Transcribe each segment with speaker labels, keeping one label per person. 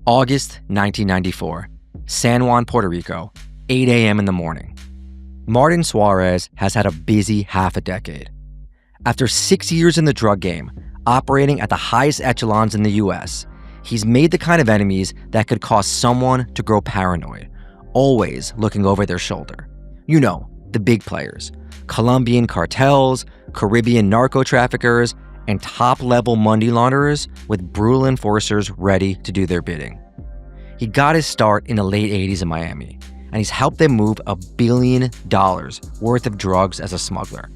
Speaker 1: August 1994, San Juan, Puerto Rico, 8 a.m. in the morning. Martin Suarez has had a busy half a decade. After 6 years in the drug game, operating at the highest echelons in the U.S., he's made the kind of enemies that could cause someone to grow paranoid, always looking over their shoulder. You know, the big players, Colombian cartels, Caribbean narco traffickers, and top-level money launderers with brutal enforcers ready to do their bidding. He got his start in the late 80s in Miami, and he's helped them move $1 billion worth of drugs as a smuggler.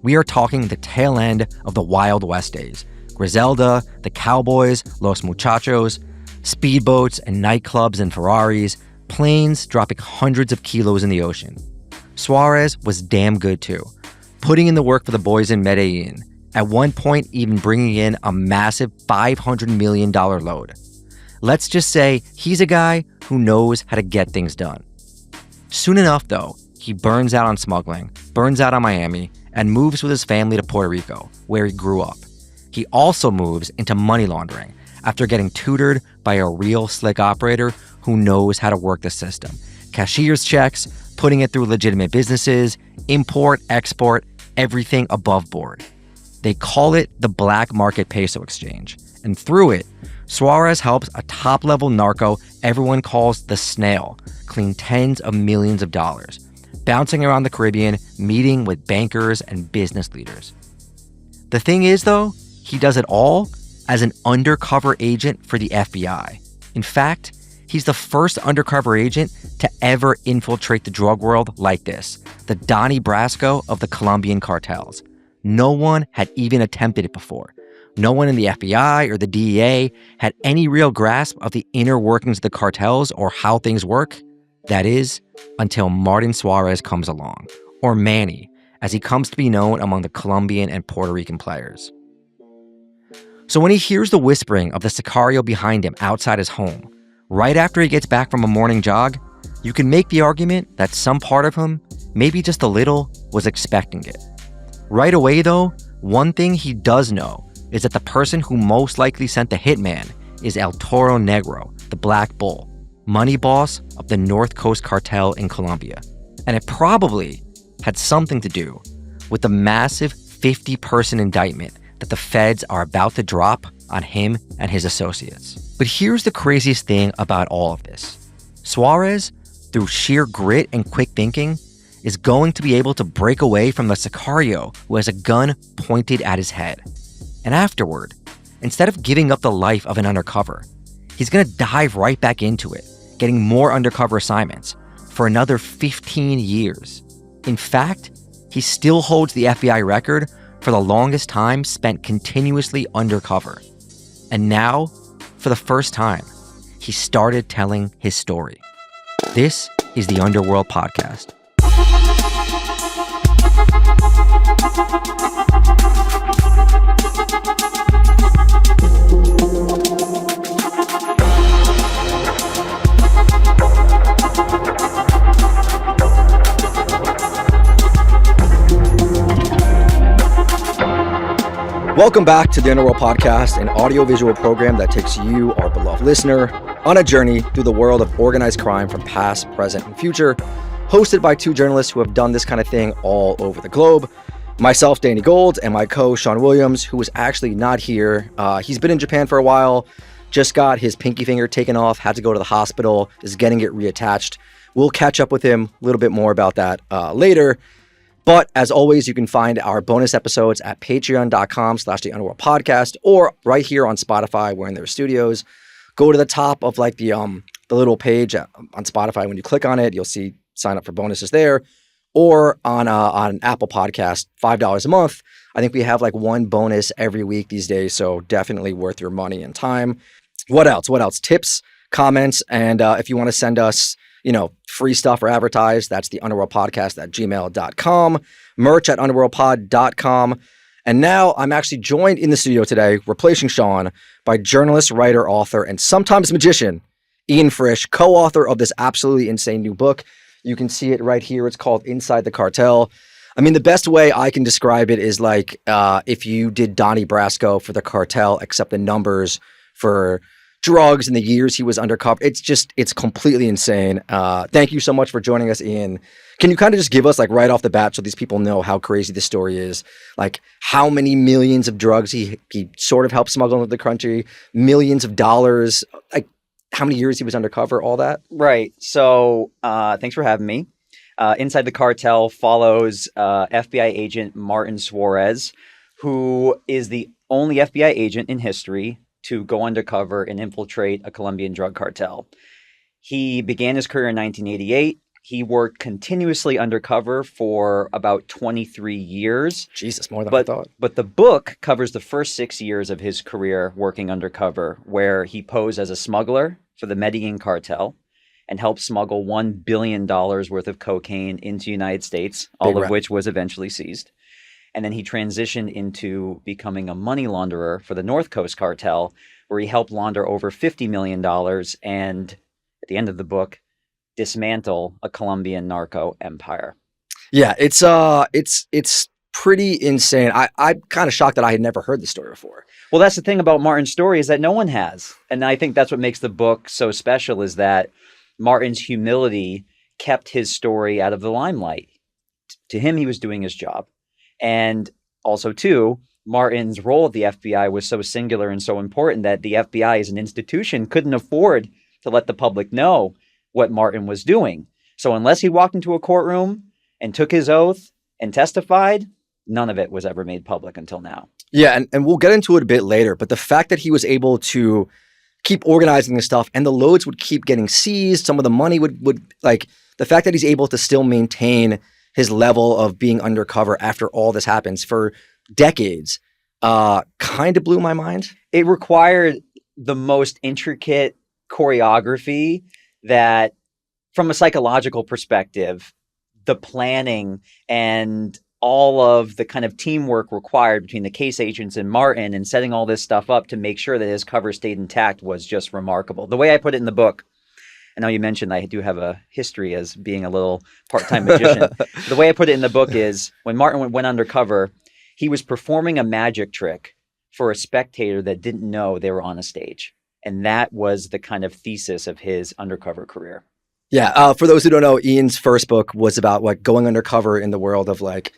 Speaker 1: We are talking the tail end of the Wild West days. Griselda, the Cowboys, Los Muchachos, speedboats and nightclubs and Ferraris, planes dropping hundreds of kilos in the ocean. Suarez was damn good too, putting in the work for the boys in Medellin, at one point even bringing in a massive $500 million load. Let's just say he's a guy who knows how to get things done. Soon enough, though, he burns out on smuggling, burns out on Miami, and moves with his family to Puerto Rico, where he grew up. He also moves into money laundering after getting tutored by a real slick operator who knows how to work the system. Cashier's checks, putting it through legitimate businesses, import, export, everything above board. They call it the black market peso exchange. And through it, Suarez helps a top-level narco everyone calls the Snail clean tens of millions of dollars, bouncing around the Caribbean, meeting with bankers and business leaders. The thing is, though, he does it all as an undercover agent for the FBI. In fact, he's the first undercover agent to ever infiltrate the drug world like this, the Donnie Brasco of the Colombian cartels. No one had even attempted it before. No one in the FBI or the DEA had any real grasp of the inner workings of the cartels or how things work. That is, until Martin Suarez comes along, or Manny, as he comes to be known among the Colombian and Puerto Rican players. So when he hears the whispering of the sicario behind him outside his home, right after he gets back from a morning jog, you can make the argument that some part of him, maybe just a little, was expecting it. Right away, though, one thing he does know is that the person who most likely sent the hitman is El Toro Negro, the Black Bull, money boss of the North Coast Cartel in Colombia. And it probably had something to do with the massive 50-person indictment that the feds are about to drop on him and his associates. But here's the craziest thing about all of this. Suarez, through sheer grit and quick thinking, is going to be able to break away from the sicario who has a gun pointed at his head. And afterward, instead of giving up the life of an undercover, he's going to dive right back into it, getting more undercover assignments for another 15 years. In fact, he still holds the FBI record for the longest time spent continuously undercover. And now, for the first time, he started telling his story. This is the Underworld Podcast. Welcome back to the Underworld Podcast, an audiovisual program that takes you, our beloved listener, on a journey through the world of organized crime from past, present, and future, hosted by two journalists who have done this kind of thing all over the globe. Myself, Danny Gold, and my co, Sean Williams, who is actually not here. He's been in Japan for a while, just got his pinky finger taken off, had to go to the hospital, is getting it reattached. We'll catch up with him a little bit more about that later. But as always, you can find our bonus episodes at patreon.com/the Underworld Podcast, or right here on Spotify. We're in their studios. Go to the top of like the little page on Spotify. When you click on it, you'll see sign up for bonuses there, or on Apple Podcast, $5 a month. I think we have like one bonus every week these days, so definitely worth your money and time. What else? Tips, comments, and if you want to send us, free stuff or advertise, that's the underworldpodcast@gmail.com, merch at underworldpod.com. And now I'm actually joined in the studio today, replacing Sean, by journalist, writer, author, and sometimes magician, Ian Frisch, co-author of this absolutely insane new book. You can see it right here. It's called Inside the Cartel. I mean, the best way I can describe it is like if you did Donnie Brasco for the cartel, except the numbers for drugs and the years he was undercover. It's completely insane. Thank you so much for joining us, Ian. Can you kind of just give us, like, right off the bat, so these people know how crazy this story is, like how many millions of drugs he sort of helped smuggle into the country, millions of dollars, like how many years he was undercover, all that?
Speaker 2: Right. So thanks for having me. Inside the Cartel follows FBI agent Martin Suarez, who is the only FBI agent in history to go undercover and infiltrate a Colombian drug cartel. He began his career in 1988. He worked continuously undercover for about 23 years.
Speaker 1: Jesus, more than I thought.
Speaker 2: But the book covers the first 6 years of his career working undercover, where he posed as a smuggler for the Medellin Cartel and helped smuggle $1 billion worth of cocaine into the United States, all of which was eventually seized. And then he transitioned into becoming a money launderer for the North Coast Cartel, where he helped launder over $50 million and, at the end of the book, dismantle a Colombian narco empire.
Speaker 1: Yeah, it's pretty insane. I'm kind of shocked that I had never heard this story before.
Speaker 2: Well, that's the thing about Martin's story, is that no one has. And I think that's what makes the book so special, is that Martin's humility kept his story out of the limelight. To him, he was doing his job. And also, too, Martin's role at the FBI was so singular and so important that the FBI as an institution couldn't afford to let the public know what Martin was doing. So unless he walked into a courtroom and took his oath and testified, none of it was ever made public until now.
Speaker 1: Yeah, and we'll get into it a bit later, but the fact that he was able to keep organizing this stuff and the loads would keep getting seized, some of the money would like, the fact that he's able to still maintain his level of being undercover after all this happens for decades, kind of blew my mind.
Speaker 2: It required the most intricate choreography that, from a psychological perspective, the planning and all of the kind of teamwork required between the case agents and Martin and setting all this stuff up to make sure that his cover stayed intact was just remarkable. The way I put it in the book, I know you mentioned I do have a history as being a little part-time magician. The way I put it in the book is, when Martin went undercover, he was performing a magic trick for a spectator that didn't know they were on a stage. And that was the kind of thesis of his undercover career.
Speaker 1: Yeah. For those who don't know, Ian's first book was about like going undercover in the world of like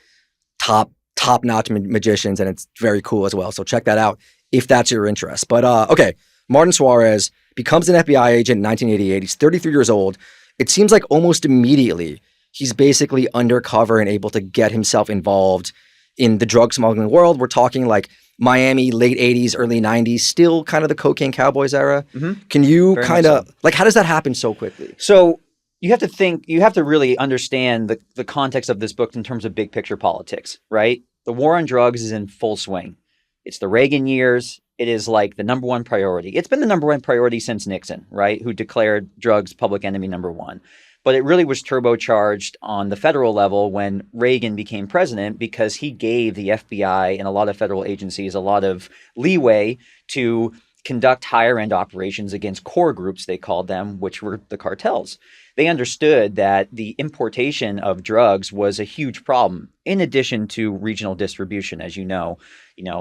Speaker 1: top-notch magicians, and it's very cool as well. So check that out if that's your interest. But okay, Martin Suarez becomes an FBI agent in 1988. He's 33 years old. It seems like almost immediately he's basically undercover and able to get himself involved in the drug smuggling world. We're talking like Miami, late 80s, early 90s, still kind of the cocaine cowboys era. Mm-hmm. Can you kind of, like, how does that happen so quickly?
Speaker 2: So you have to really understand the context of this book in terms of big picture politics, right? The war on drugs is in full swing. It's the Reagan years. It is like the number one priority. It's been the number one priority since Nixon, right? Who declared drugs public enemy number one. But it really was turbocharged on the federal level when Reagan became president, because he gave the FBI and a lot of federal agencies a lot of leeway to conduct higher-end operations against core groups, they called them, which were the cartels. They understood that the importation of drugs was a huge problem, in addition to regional distribution, as you know,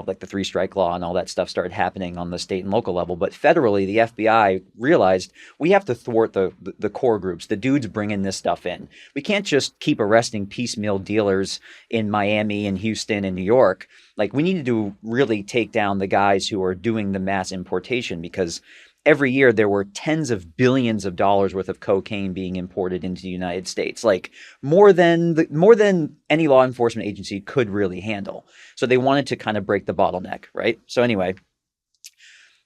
Speaker 2: like the three-strike law and all that stuff started happening on the state and local level. But federally, the FBI realized we have to thwart the core groups, the dudes bringing this stuff in. We can't just keep arresting piecemeal dealers in Miami and Houston and New York. Like, we need to really take down the guys who are doing the mass importation, because every year there were tens of billions of dollars worth of cocaine being imported into the United States, like more than any law enforcement agency could really handle. So they wanted to kind of break the bottleneck, right? So anyway,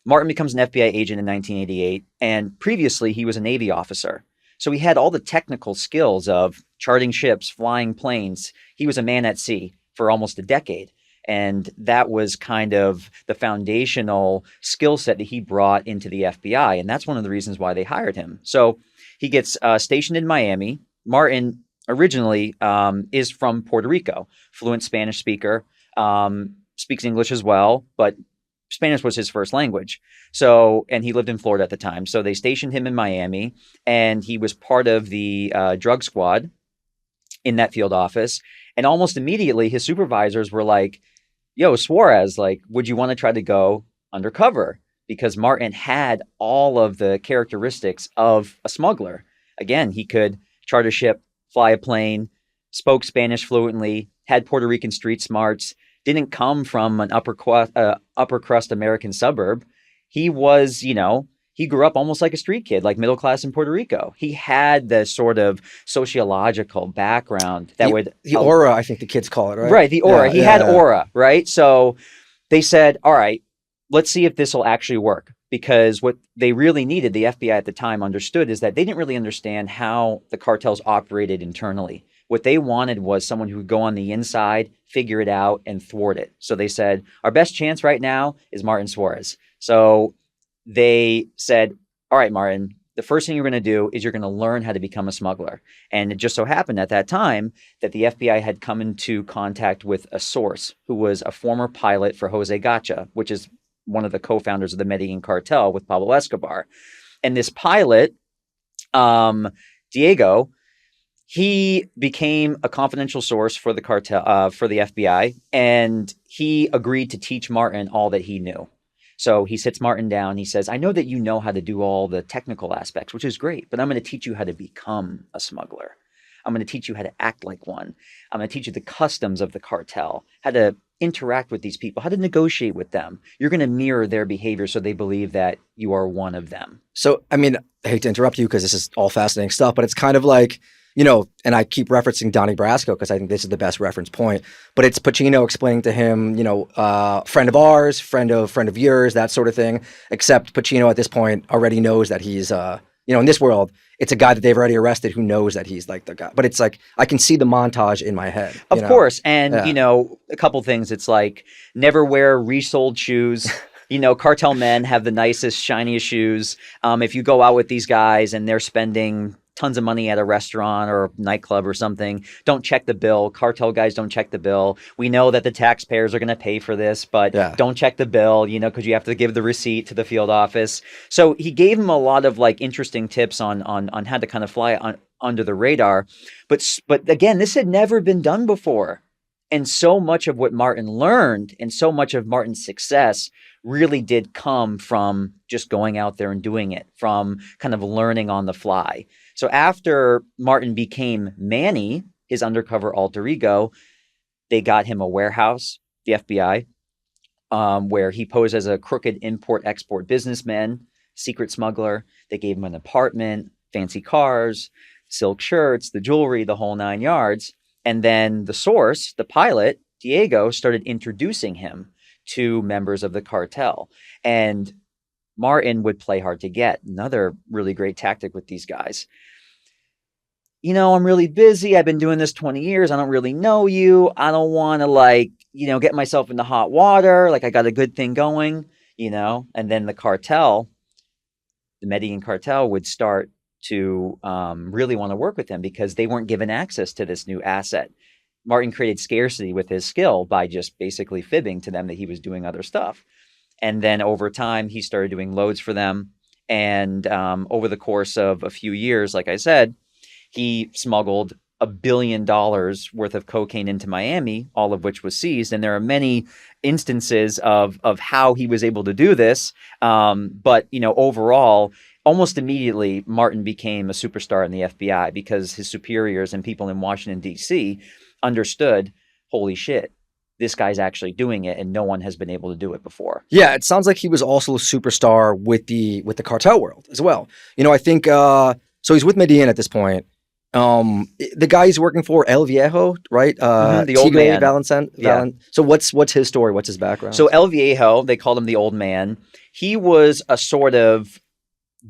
Speaker 2: Martin becomes an FBI agent in 1988, and previously he was a Navy officer. So he had all the technical skills of charting ships, flying planes. He was a man at sea for almost a decade. And that was kind of the foundational skill set that he brought into the FBI. And that's one of the reasons why they hired him. So he gets stationed in Miami. Martin originally is from Puerto Rico, fluent Spanish speaker, speaks English as well, but Spanish was his first language. So, and he lived in Florida at the time. So they stationed him in Miami, and he was part of the drug squad in that field office. And almost immediately his supervisors were like, yo, Suarez, like, would you want to try to go undercover? because Martin had all of the characteristics of a smuggler. Again, he could chart a ship, fly a plane, spoke Spanish fluently, had Puerto Rican street smarts, didn't come from an upper crust American suburb. He was, he grew up almost like a street kid, like middle class in Puerto Rico. He had the sort of sociological background that
Speaker 1: the aura, I think the kids call it, right?
Speaker 2: Right, the aura. He had aura, right? So they said, all right, let's see if this will actually work. Because what they really needed, the FBI at the time understood, is that they didn't really understand how the cartels operated internally. What they wanted was someone who would go on the inside, figure it out, and thwart it. So they said, our best chance right now is Martin Suarez. So they said, all right, Martin, the first thing you're going to do is you're going to learn how to become a smuggler. And it just so happened at that time that the FBI had come into contact with a source who was a former pilot for Jose Gacha, which is one of the co-founders of the Medellin Cartel with Pablo Escobar. And this pilot, Diego, he became a confidential source for the cartel, for the FBI, and he agreed to teach Martin all that he knew. So he sits Martin down. He says, I know that you know how to do all the technical aspects, which is great, but I'm going to teach you how to become a smuggler. I'm going to teach you how to act like one. I'm going to teach you the customs of the cartel, how to interact with these people, how to negotiate with them. You're going to mirror their behavior so they believe that you are one of them.
Speaker 1: So, I mean, I hate to interrupt you because this is all fascinating stuff, but it's kind of like, and I keep referencing Donnie Brasco because I think this is the best reference point, but it's Pacino explaining to him, friend of ours, friend of yours, that sort of thing, except Pacino at this point already knows that he's, in this world, it's a guy that they've already arrested who knows that he's like the guy. But it's like, I can see the montage in my head.
Speaker 2: Of course. And, a couple things. It's like, never wear resold shoes. Cartel men have the nicest, shiniest shoes. If you go out with these guys and they're spending tons of money at a restaurant or a nightclub or something, don't check the bill. Cartel guys don't check the bill. We know that the taxpayers are going to pay for this, but don't check the bill, because you have to give the receipt to the field office. So he gave him a lot of interesting tips on how to kind of fly under the radar. But again, this had never been done before. And so much of what Martin learned and so much of Martin's success really did come from just going out there and doing it, from kind of learning on the fly. So after Martin became Manny, his undercover alter ego, they got him a warehouse, the FBI, where he posed as a crooked import-export businessman, secret smuggler. They gave him an apartment, fancy cars, silk shirts, the jewelry, the whole 9 yards. And then the source, the pilot, Diego, started introducing him to members of the cartel. And Martin would play hard to get. Another really great tactic with these guys. I'm really busy. I've been doing this 20 years. I don't really know you. I don't want to get myself into hot water. I got a good thing going, and then the cartel, the Medellin Cartel would start to really want to work with him because they weren't given access to this new asset. Martin created scarcity with his skill by just basically fibbing to them that he was doing other stuff. And then over time, he started doing loads for them. And over the course of a few years, like I said, he smuggled $1 billion worth of cocaine into Miami, all of which was seized. And there are many instances of how he was able to do this. But overall, almost immediately, Martin became a superstar in the FBI because his superiors and people in Washington, D.C. understood, holy shit, this guy's actually doing it and no one has been able to do it before.
Speaker 1: Yeah, it sounds like he was also a superstar with the cartel world as well. I think, so he's with Medellin at this point. The guy he's working for, El Viejo, right?
Speaker 2: The old man.
Speaker 1: So what's his story? What's his background?
Speaker 2: So El Viejo, they called him the old man. He was a sort of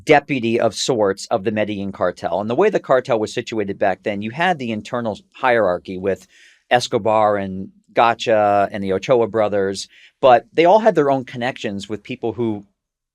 Speaker 2: deputy of sorts of the Medellin Cartel. And the way the cartel was situated back then, you had the internal hierarchy with Escobar and Gacha and the Ochoa brothers, but they all had their own connections with people who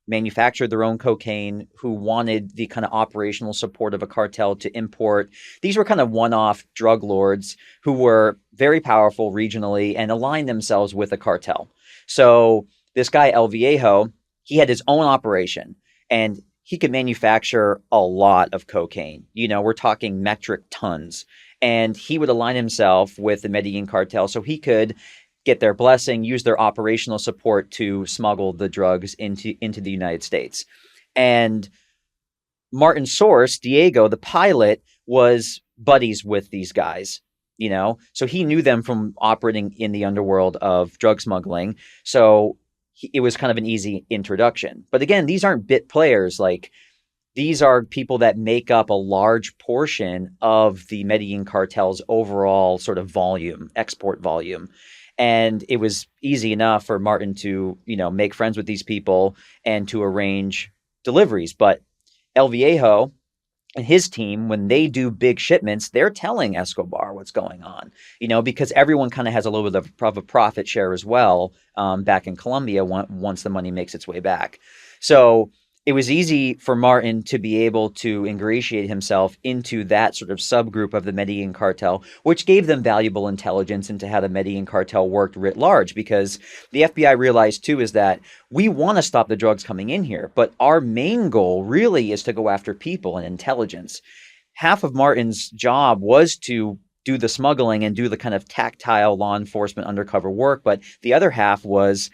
Speaker 2: manufactured their own cocaine, who wanted the kind of operational support of a cartel to import. These were kind of one-off drug lords who were very powerful regionally and aligned themselves with a cartel. So this guy, El Viejo, he had his own operation and he could manufacture a lot of cocaine. We're talking metric tons. And he would align himself with the Medellin Cartel so he could get their blessing, use their operational support to smuggle the drugs into the United States. And Martin Source, Diego, the pilot, was buddies with these guys, so he knew them from operating in the underworld of drug smuggling. So it was kind of an easy introduction. But again, these aren't bit players. Like, these are people that make up a large portion of the Medellin Cartel's overall sort of volume, export volume. And it was easy enough for Martin to, make friends with these people and to arrange deliveries. But El Viejo and his team, when they do big shipments, they're telling Escobar what's going on, because everyone kind of has a little bit of a profit share as well, back in Colombia once the money makes its way back. So it was easy for Martin to be able to ingratiate himself into that sort of subgroup of the Medellin Cartel, which gave them valuable intelligence into how the Medellin Cartel worked writ large, because the FBI realized too is that we want to stop the drugs coming in here, but our main goal really is to go after people and intelligence. Half of Martin's job was to do the smuggling and do the kind of tactile law enforcement undercover work, but the other half was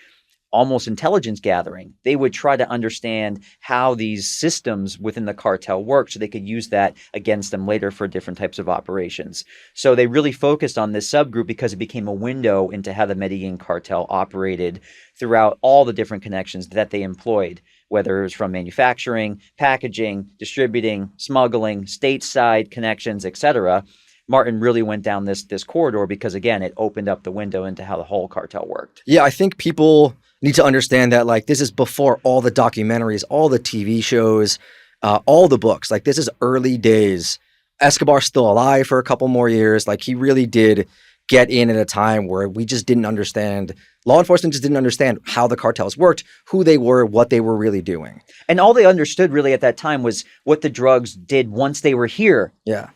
Speaker 2: almost intelligence gathering. They would try to understand how these systems within the cartel work so they could use that against them later for different types of operations. So they really focused on this subgroup because it became a window into how the Medellin Cartel operated throughout all the different connections that they employed, whether it was from manufacturing, packaging, distributing, smuggling, stateside connections, etc. Martin really went down this corridor because, again, it opened up the window into how the whole cartel worked.
Speaker 1: Yeah, I think people need to understand that, like, this is before all the documentaries, all the TV shows, all the books. Like, this is early days. Escobar's still alive for a couple more years. Like, he really did get in at a time where we just didn't understand. Law enforcement just didn't understand how the cartels worked, who they were, what they were really doing.
Speaker 2: And all they understood really at that time was what the drugs did once they were here.
Speaker 1: Yeah.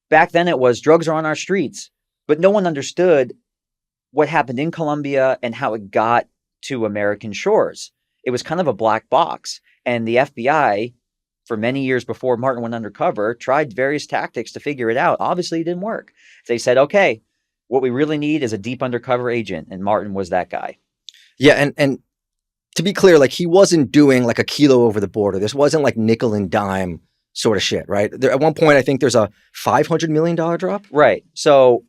Speaker 2: Back then it was drugs are on our streets, but no one understood what happened in Colombia and how it got to American shores. It was kind of a black box. And the FBI, for many years before Martin went undercover, tried various tactics to figure it out. Obviously, it didn't work. They said, okay, what we really need is a deep undercover agent. And Martin was that guy.
Speaker 1: Yeah. And to be clear, like, he wasn't doing like a kilo over the border. This wasn't like nickel and dime sort of shit, right? There, at one point, I think there's a $500 million drop.
Speaker 2: Right. So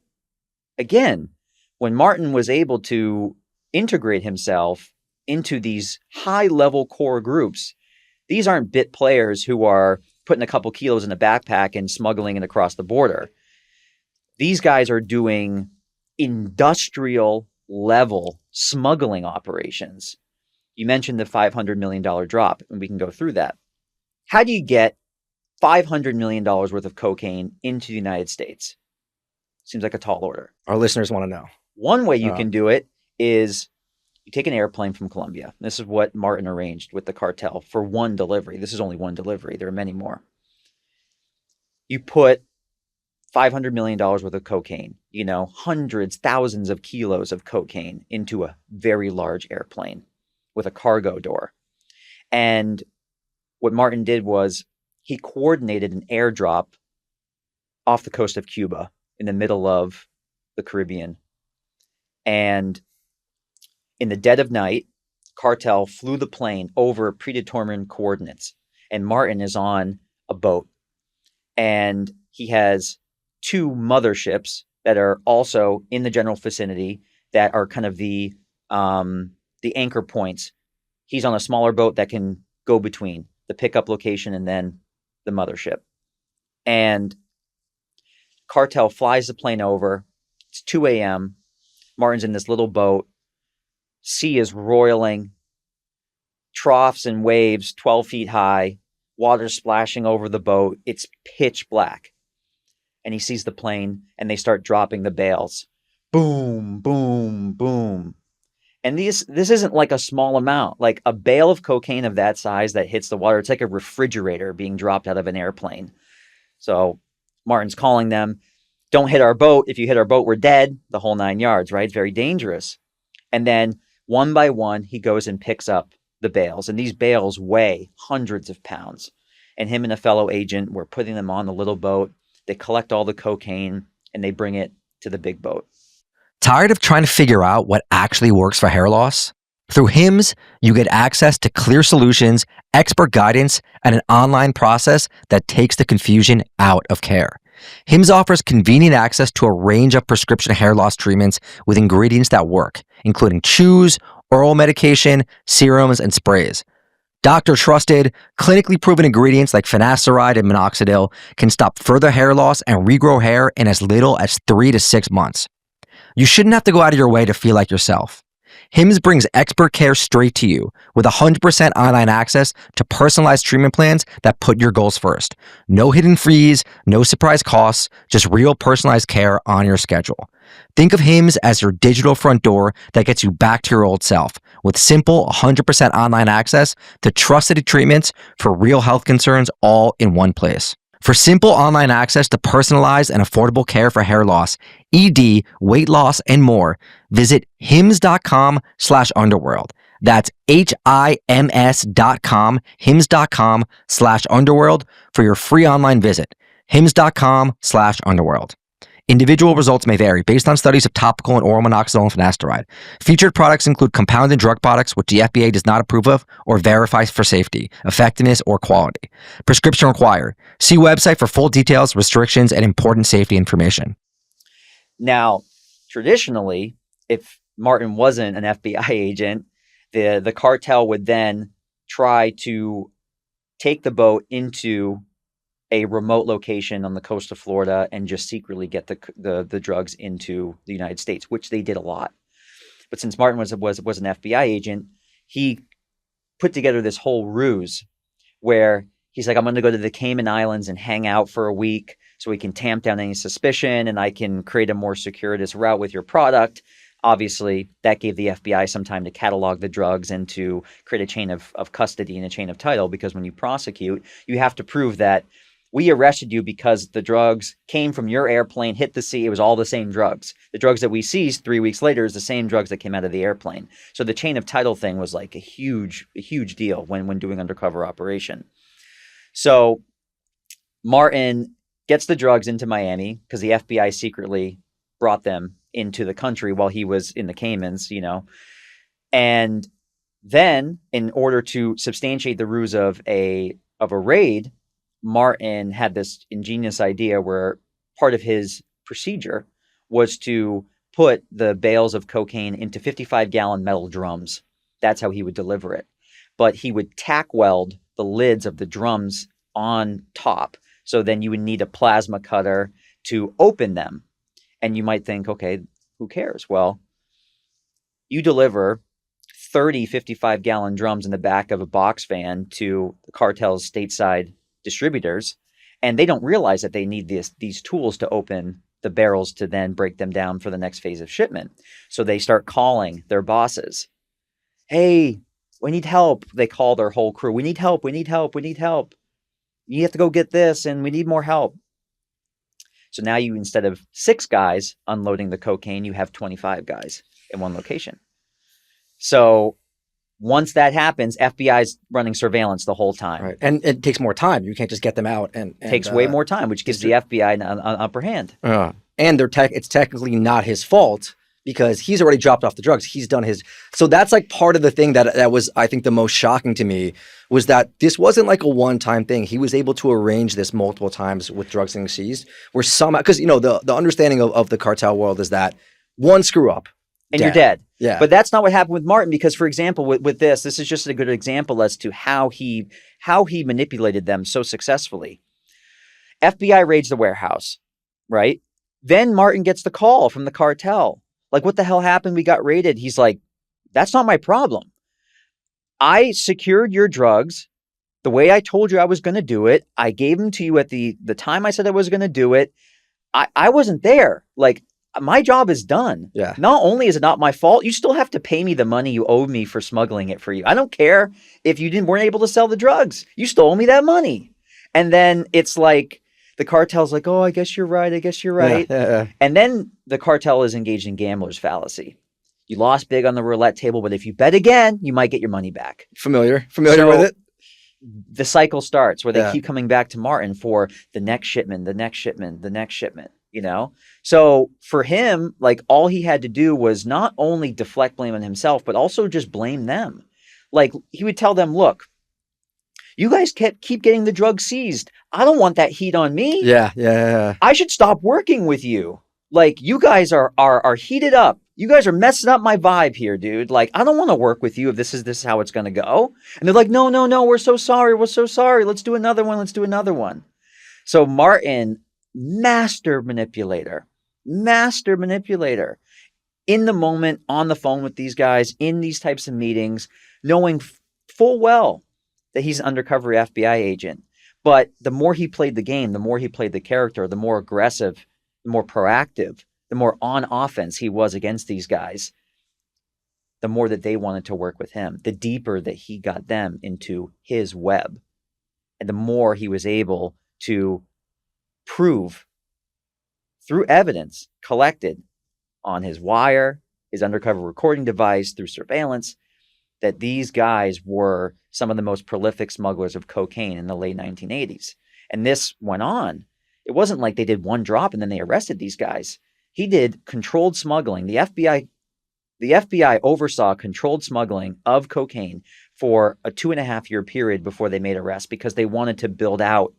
Speaker 2: again, when Martin was able to integrate himself into these high-level core groups, these aren't bit players who are putting a couple kilos in a backpack and smuggling it across the border. These guys are doing industrial-level smuggling operations. You mentioned the $500 million drop, and we can go through that. How do you get $500 million worth of cocaine into the United States? Seems like a tall order.
Speaker 1: Our listeners want to know.
Speaker 2: One way you can do it is you take an airplane from Colombia. This is what Martin arranged with the cartel for one delivery. This is only one delivery. There are many more. You put $500 million worth of cocaine, hundreds, thousands of kilos of cocaine into a very large airplane with a cargo door. And what Martin did was he coordinated an airdrop off the coast of Cuba in the middle of the Caribbean. And in the dead of night, cartel flew the plane over predetermined coordinates. And Martin is on a boat. And he has two motherships that are also in the general vicinity that are kind of the anchor points. He's on a smaller boat that can go between the pickup location and then the mothership. And cartel flies the plane over. It's 2 a.m. Martin's in this little boat. Sea is roiling. Troughs and waves 12 feet high. Water splashing over the boat. It's pitch black. And he sees the plane and they start dropping the bales. Boom, boom, boom. And this isn't like a small amount. Like a bale of cocaine of that size that hits the water, it's like a refrigerator being dropped out of an airplane. So Martin's calling them, don't hit our boat. If you hit our boat, we're dead. The whole 9 yards, right? It's very dangerous. And then one by one, he goes and picks up the bales. And these bales weigh hundreds of pounds. And him and a fellow agent were putting them on the little boat. They collect all the cocaine and they bring it to the big boat.
Speaker 1: Tired of trying to figure out what actually works for hair loss? Through Hims, you get access to clear solutions, expert guidance, and an online process that takes the confusion out of care. Hims offers convenient access to a range of prescription hair loss treatments with ingredients that work, including chews, oral medication, serums, and sprays. Doctor-trusted, clinically proven ingredients like finasteride and minoxidil can stop further hair loss and regrow hair in as little as 3 to 6 months. You shouldn't have to go out of your way to feel like yourself. Hims brings expert care straight to you with 100% online access to personalized treatment plans that put your goals first. No hidden fees, no surprise costs, just real personalized care on your schedule. Think of Hims as your digital front door that gets you back to your old self with simple 100% online access to trusted treatments for real health concerns all in one place. For simple online access to personalized and affordable care for hair loss, ED, weight loss, and more, visit hims.com/underworld. That's HIMS.com, hims.com/underworld for your free online visit. hims.com/underworld. Individual results may vary based on studies of topical and oral minoxidil and finasteride. Featured products include compounded drug products, which the FDA does not approve of or verify for safety, effectiveness, or quality. Prescription required. See website for full details, restrictions, and important safety information.
Speaker 2: Now, traditionally, if Martin wasn't an FBI agent, the cartel would then try to take the boat into a remote location on the coast of Florida and just secretly get the drugs into the United States, which they did a lot. But since Martin was an FBI agent, he put together this whole ruse where he's like, I'm going to go to the Cayman Islands and hang out for a week so we can tamp down any suspicion and I can create a more circuitous route with your product. Obviously, that gave the FBI some time to catalog the drugs and to create a chain of custody and a chain of title, because when you prosecute, you have to prove that we arrested you because the drugs came from your airplane, hit the sea. It was all the same drugs. The drugs that we seized 3 weeks later is the same drugs that came out of the airplane. So the chain of title thing was like a huge deal when doing undercover operation. So Martin gets the drugs into Miami because the FBI secretly brought them into the country while he was in the Caymans, And then in order to substantiate the ruse of a raid, Martin had this ingenious idea where part of his procedure was to put the bales of cocaine into 55-gallon metal drums. That's how he would deliver it. But he would tack weld the lids of the drums on top. So then you would need a plasma cutter to open them. And you might think, okay, who cares? Well, you deliver 30 55-gallon drums in the back of a box van to the cartel's stateside distributors, and they don't realize that they need these tools to open the barrels to then break them down for the next phase of shipment. So they start calling their bosses. Hey, we need help. They call their whole crew. We need help. We need help. We need help. You have to go get this, and we need more help. So now you, instead of 6 guys unloading the cocaine, you have 25 guys in one location. So once that happens, FBI's running surveillance the whole time.
Speaker 3: Right. And it takes more time. You can't just get them out. And
Speaker 2: takes way more time, which gives the FBI an upper hand.
Speaker 3: And it's technically not his fault because he's already dropped off the drugs. He's done his. So that's like part of the thing that was, I think, the most shocking to me was that this wasn't like a one-time thing. He was able to arrange this multiple times with drugs being seized, where somehow, because the understanding of the cartel world is that one screw up,
Speaker 2: and you're dead.
Speaker 3: Yeah.
Speaker 2: But that's not what happened with Martin, because, for example, with this is just a good example as to how he manipulated them so successfully. FBI raids the warehouse, right? Then Martin gets the call from the cartel. Like, what the hell happened? We got raided. He's like, that's not my problem. I secured your drugs the way I told you I was going to do it. I gave them to you at the time I said I was going to do it. I wasn't there. Like, my job is done.
Speaker 3: Yeah.
Speaker 2: Not only is it not my fault, you still have to pay me the money you owed me for smuggling it for you. I don't care if you weren't able to sell the drugs. You still owe me that money. And then it's like, the cartel's like, oh, I guess you're right. I guess you're right.
Speaker 3: Yeah.
Speaker 2: And then the cartel is engaged in gambler's fallacy. You lost big on the roulette table, but if you bet again, you might get your money back.
Speaker 3: Familiar with it?
Speaker 2: The cycle starts where they keep coming back to Martin for the next shipment, the next shipment, the next shipment. you know? So for him, like all he had to do was not only deflect blame on himself, but also just blame them. Like he would tell them, look, you guys keep getting the drugs seized. I don't want that heat on me.
Speaker 3: Yeah.
Speaker 2: I should stop working with you. Like you guys are heated up. You guys are messing up my vibe here, dude. Like I don't want to work with you if this is how it's going to go. And they're like, no, we're so sorry. We're so sorry. Let's do another one. Let's do another one. So Martin, master manipulator, in the moment, on the phone with these guys, in these types of meetings, knowing full well that he's an undercover FBI agent. But the more he played the game, the more he played the character, the more aggressive, the more proactive, the more on offense he was against these guys, the more that they wanted to work with him, the deeper that he got them into his web, and the more he was able to prove through evidence collected on his wire, his undercover recording device, through surveillance, that these guys were some of the most prolific smugglers of cocaine in the late 1980s. And this went on. It wasn't like they did one drop and then they arrested these guys. He did controlled smuggling. The FBI oversaw controlled smuggling of cocaine for a 2.5-year period before they made arrests because they wanted to build out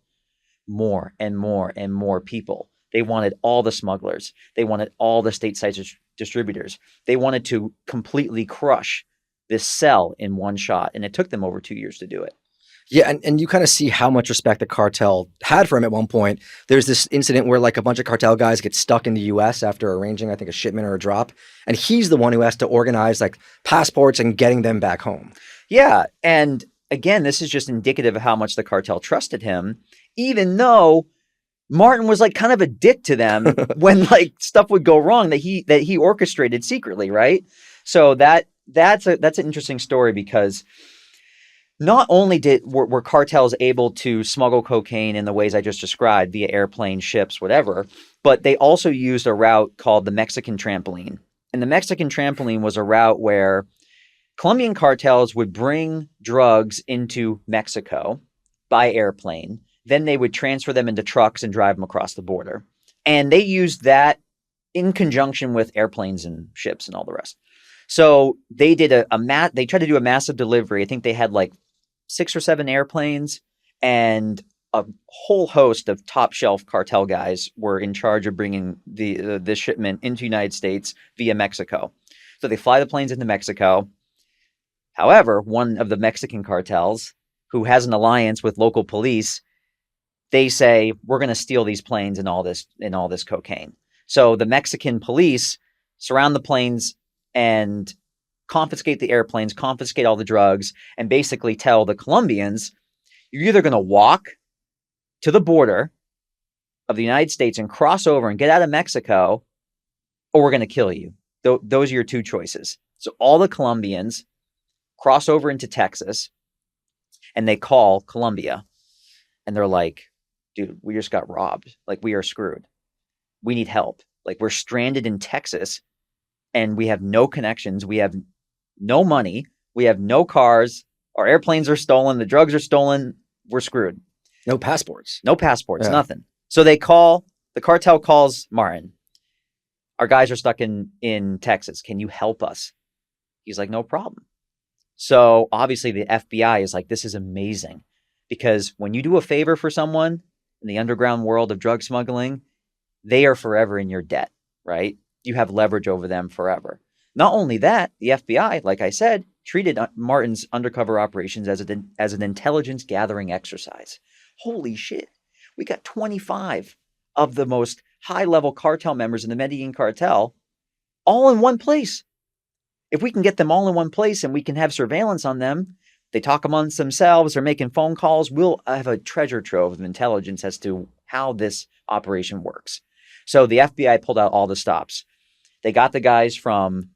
Speaker 2: more and more and more people. They wanted all the smugglers. They wanted all the state-side distributors. They wanted to completely crush this cell in one shot. And it took them over 2 years to do it.
Speaker 3: Yeah, and you kind of see how much respect the cartel had for him at one point. There's this incident where like a bunch of cartel guys get stuck in the U.S. after arranging, I think, a shipment or a drop. And he's the one who has to organize like passports and getting them back home.
Speaker 2: Yeah. And again, this is just indicative of how much the cartel trusted him, even though Martin was like kind of a dick to them when like stuff would go wrong that he orchestrated secretly, right? So that's an interesting story because not only were cartels able to smuggle cocaine in the ways I just described via airplane, ships, whatever, but they also used a route called the Mexican trampoline. And the Mexican trampoline was a route where Colombian cartels would bring drugs into Mexico by airplane. Then they would transfer them into trucks and drive them across the border. And they used that in conjunction with airplanes and ships and all the rest. So they did they tried to do a massive delivery. I think they had like 6 or 7 airplanes, and a whole host of top shelf cartel guys were in charge of bringing this shipment into the United States via Mexico. So they fly the planes into Mexico. However, one of the Mexican cartels, who has an alliance with local police, they say, we're going to steal these planes and all this cocaine. So the Mexican police surround the planes and confiscate the airplanes, confiscate all the drugs, and basically tell the Colombians, you're either going to walk to the border of the United States and cross over and get out of Mexico, or we're going to kill you. Those are your 2 choices. So all the Colombians cross over into Texas, and they call Colombia, and they're like, dude, we just got robbed. Like, we are screwed. We need help. Like, we're stranded in Texas, and we have no connections. We have no money. We have no cars. Our airplanes are stolen. The drugs are stolen. We're screwed.
Speaker 3: No passports.
Speaker 2: Yeah. Nothing. So the cartel calls Martin. Our guys are stuck in Texas. Can you help us? He's like, no problem. So obviously the FBI is like, this is amazing, because when you do a favor for someone in the underground world of drug smuggling, they are forever in your debt, right? You have leverage over them forever. Not only that, the FBI, like I said, treated Martin's undercover operations as an intelligence gathering exercise. Holy shit. We got 25 of the most high-level cartel members in the Medellin Cartel all in one place. If we can get them all in one place and we can have surveillance on them, they talk amongst themselves, they're making phone calls, we'll have a treasure trove of intelligence as to how this operation works. So the FBI pulled out all the stops. They got the guys from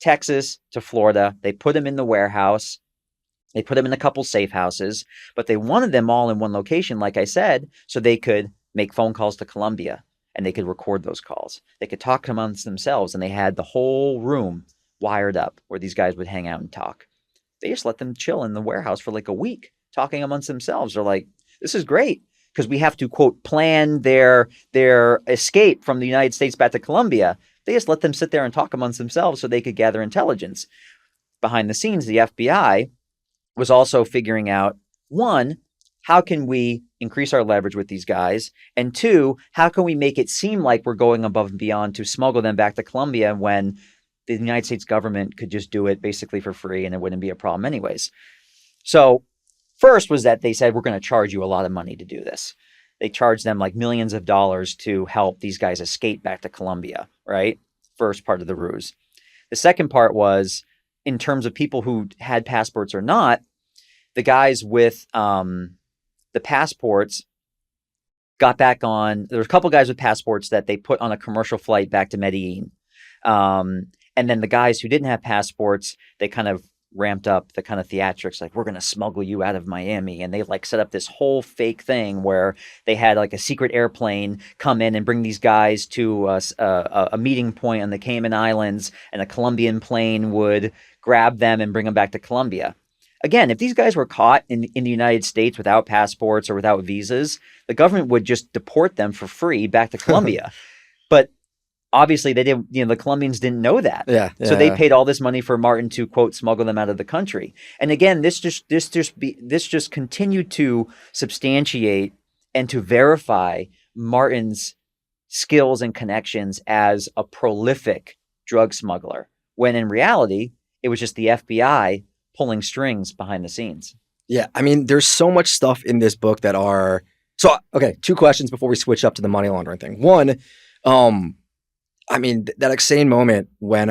Speaker 2: Texas to Florida. They put them in the warehouse. They put them in a couple safe houses, but they wanted them all in one location, like I said, so they could make phone calls to Colombia and they could record those calls. They could talk amongst themselves, and they had the whole room wired up where these guys would hang out and talk. They just let them chill in the warehouse for like a week, talking amongst themselves. They're like, this is great, because we have to, quote, plan their escape from the United States back to Colombia. They just let them sit there and talk amongst themselves so they could gather intelligence. Behind the scenes, the FBI was also figuring out, one, how can we increase our leverage with these guys? And two, how can we make it seem like we're going above and beyond to smuggle them back to Colombia when the United States government could just do it basically for free and it wouldn't be a problem anyways? So first was that they said, we're going to charge you a lot of money to do this. They charged them like millions of dollars to help these guys escape back to Colombia, right? First part of the ruse. The second part was, in terms of people who had passports or not, the guys with the passports got back on. There were a couple guys with passports that they put on a commercial flight back to Medellin. And then the guys who didn't have passports, they kind of ramped up the kind of theatrics, like, we're going to smuggle you out of Miami. And they like set up this whole fake thing where they had like a secret airplane come in and bring these guys to a meeting point on the Cayman Islands, and a Colombian plane would grab them and bring them back to Colombia. Again, if these guys were caught in the United States without passports or without visas, the government would just deport them for free back to Colombia. But obviously they didn't, the Colombians didn't know that. So they paid all this money for Martin to, quote, smuggle them out of the country. And again, this just continued to substantiate and to verify Martin's skills and connections as a prolific drug smuggler, when in reality, it was just the FBI pulling strings behind the scenes.
Speaker 3: Yeah, I mean, there's so much stuff in this book that are... So, okay, two questions before we switch up to the money laundering thing. One, I mean, that insane moment when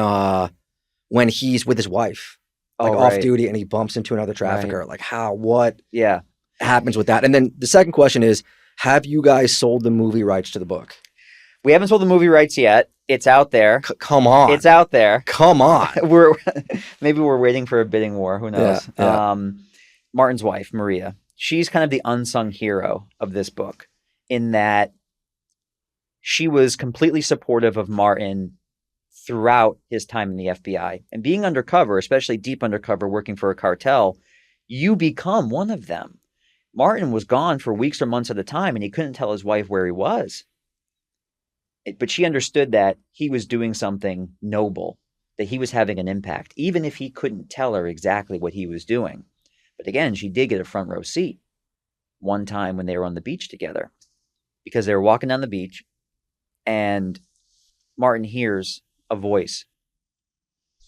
Speaker 3: he's with his wife, like off duty, and he bumps into another trafficker. Like, what happens with that? And then the second question is, have you guys sold the movie rights to the book?
Speaker 2: We haven't sold the movie rights yet. It's out there.
Speaker 3: Come on.
Speaker 2: It's out there.
Speaker 3: Come on.
Speaker 2: Maybe we're waiting for a bidding war. Who knows?
Speaker 3: Yeah.
Speaker 2: Martin's wife, Maria, she's kind of the unsung hero of this book, in that she was completely supportive of Martin throughout his time in the FBI. And being undercover, especially deep undercover, working for a cartel, you become one of them. Martin was gone for weeks or months at a time, and he couldn't tell his wife where he was. But she understood that he was doing something noble, that he was having an impact, even if he couldn't tell her exactly what he was doing. But again, she did get a front row seat one time when they were on the beach together, because they were walking down the beach, and Martin hears a voice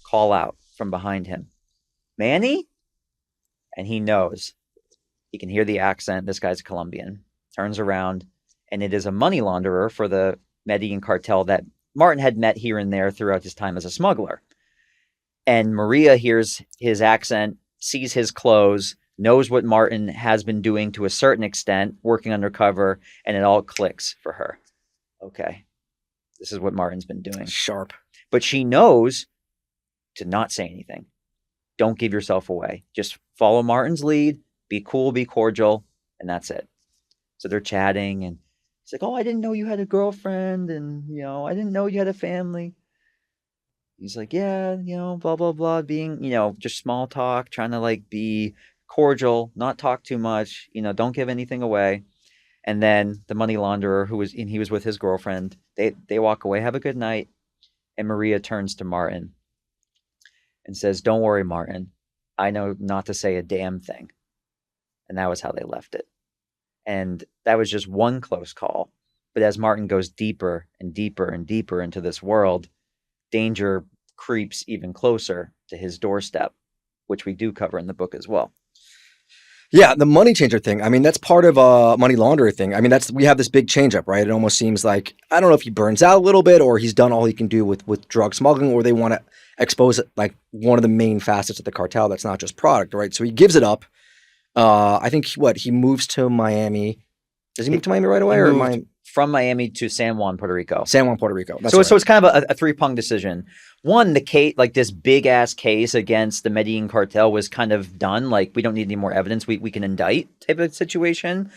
Speaker 2: call out from behind him, "Manny?" And he knows. He can hear the accent. This guy's a Colombian. Turns around, and it is a money launderer for the Medellin Cartel that Martin had met here and there throughout his time as a smuggler. And Maria hears his accent, sees his clothes, knows what Martin has been doing to a certain extent, working undercover, and it all clicks for her. Okay, this is what Martin's been doing.
Speaker 3: Sharp.
Speaker 2: But she knows to not say anything. Don't give yourself away. Just follow Martin's lead, be cool, be cordial, and that's it. So they're chatting, and he's like, "Oh, I didn't know you had a girlfriend, and, I didn't know you had a family." He's like, "Yeah, blah, blah, blah," being, just small talk, trying to like be cordial, not talk too much, don't give anything away. And then the money launderer, he was with his girlfriend, they walk away, have a good night. And Maria turns to Martin and says, "Don't worry, Martin. I know not to say a damn thing." And that was how they left it. And that was just one close call. But as Martin goes deeper and deeper and deeper into this world, danger creeps even closer to his doorstep, which we do cover in the book as well.
Speaker 3: Yeah, the money changer thing. I mean, that's part of a money launderer thing. I mean, we have this big change up, right? It almost seems like, I don't know if he burns out a little bit, or he's done all he can do with drug smuggling, or they want to expose it like one of the main facets of the cartel that's not just product, right? So he gives it up. I think he moves to Miami. Does he move to Miami right away?
Speaker 2: From Miami to San Juan, Puerto Rico.
Speaker 3: San Juan, Puerto Rico.
Speaker 2: So it's kind of a three-pronged decision. One, the case, like this big-ass case against the Medellin Cartel was kind of done. Like, we don't need any more evidence. We can indict type of situation.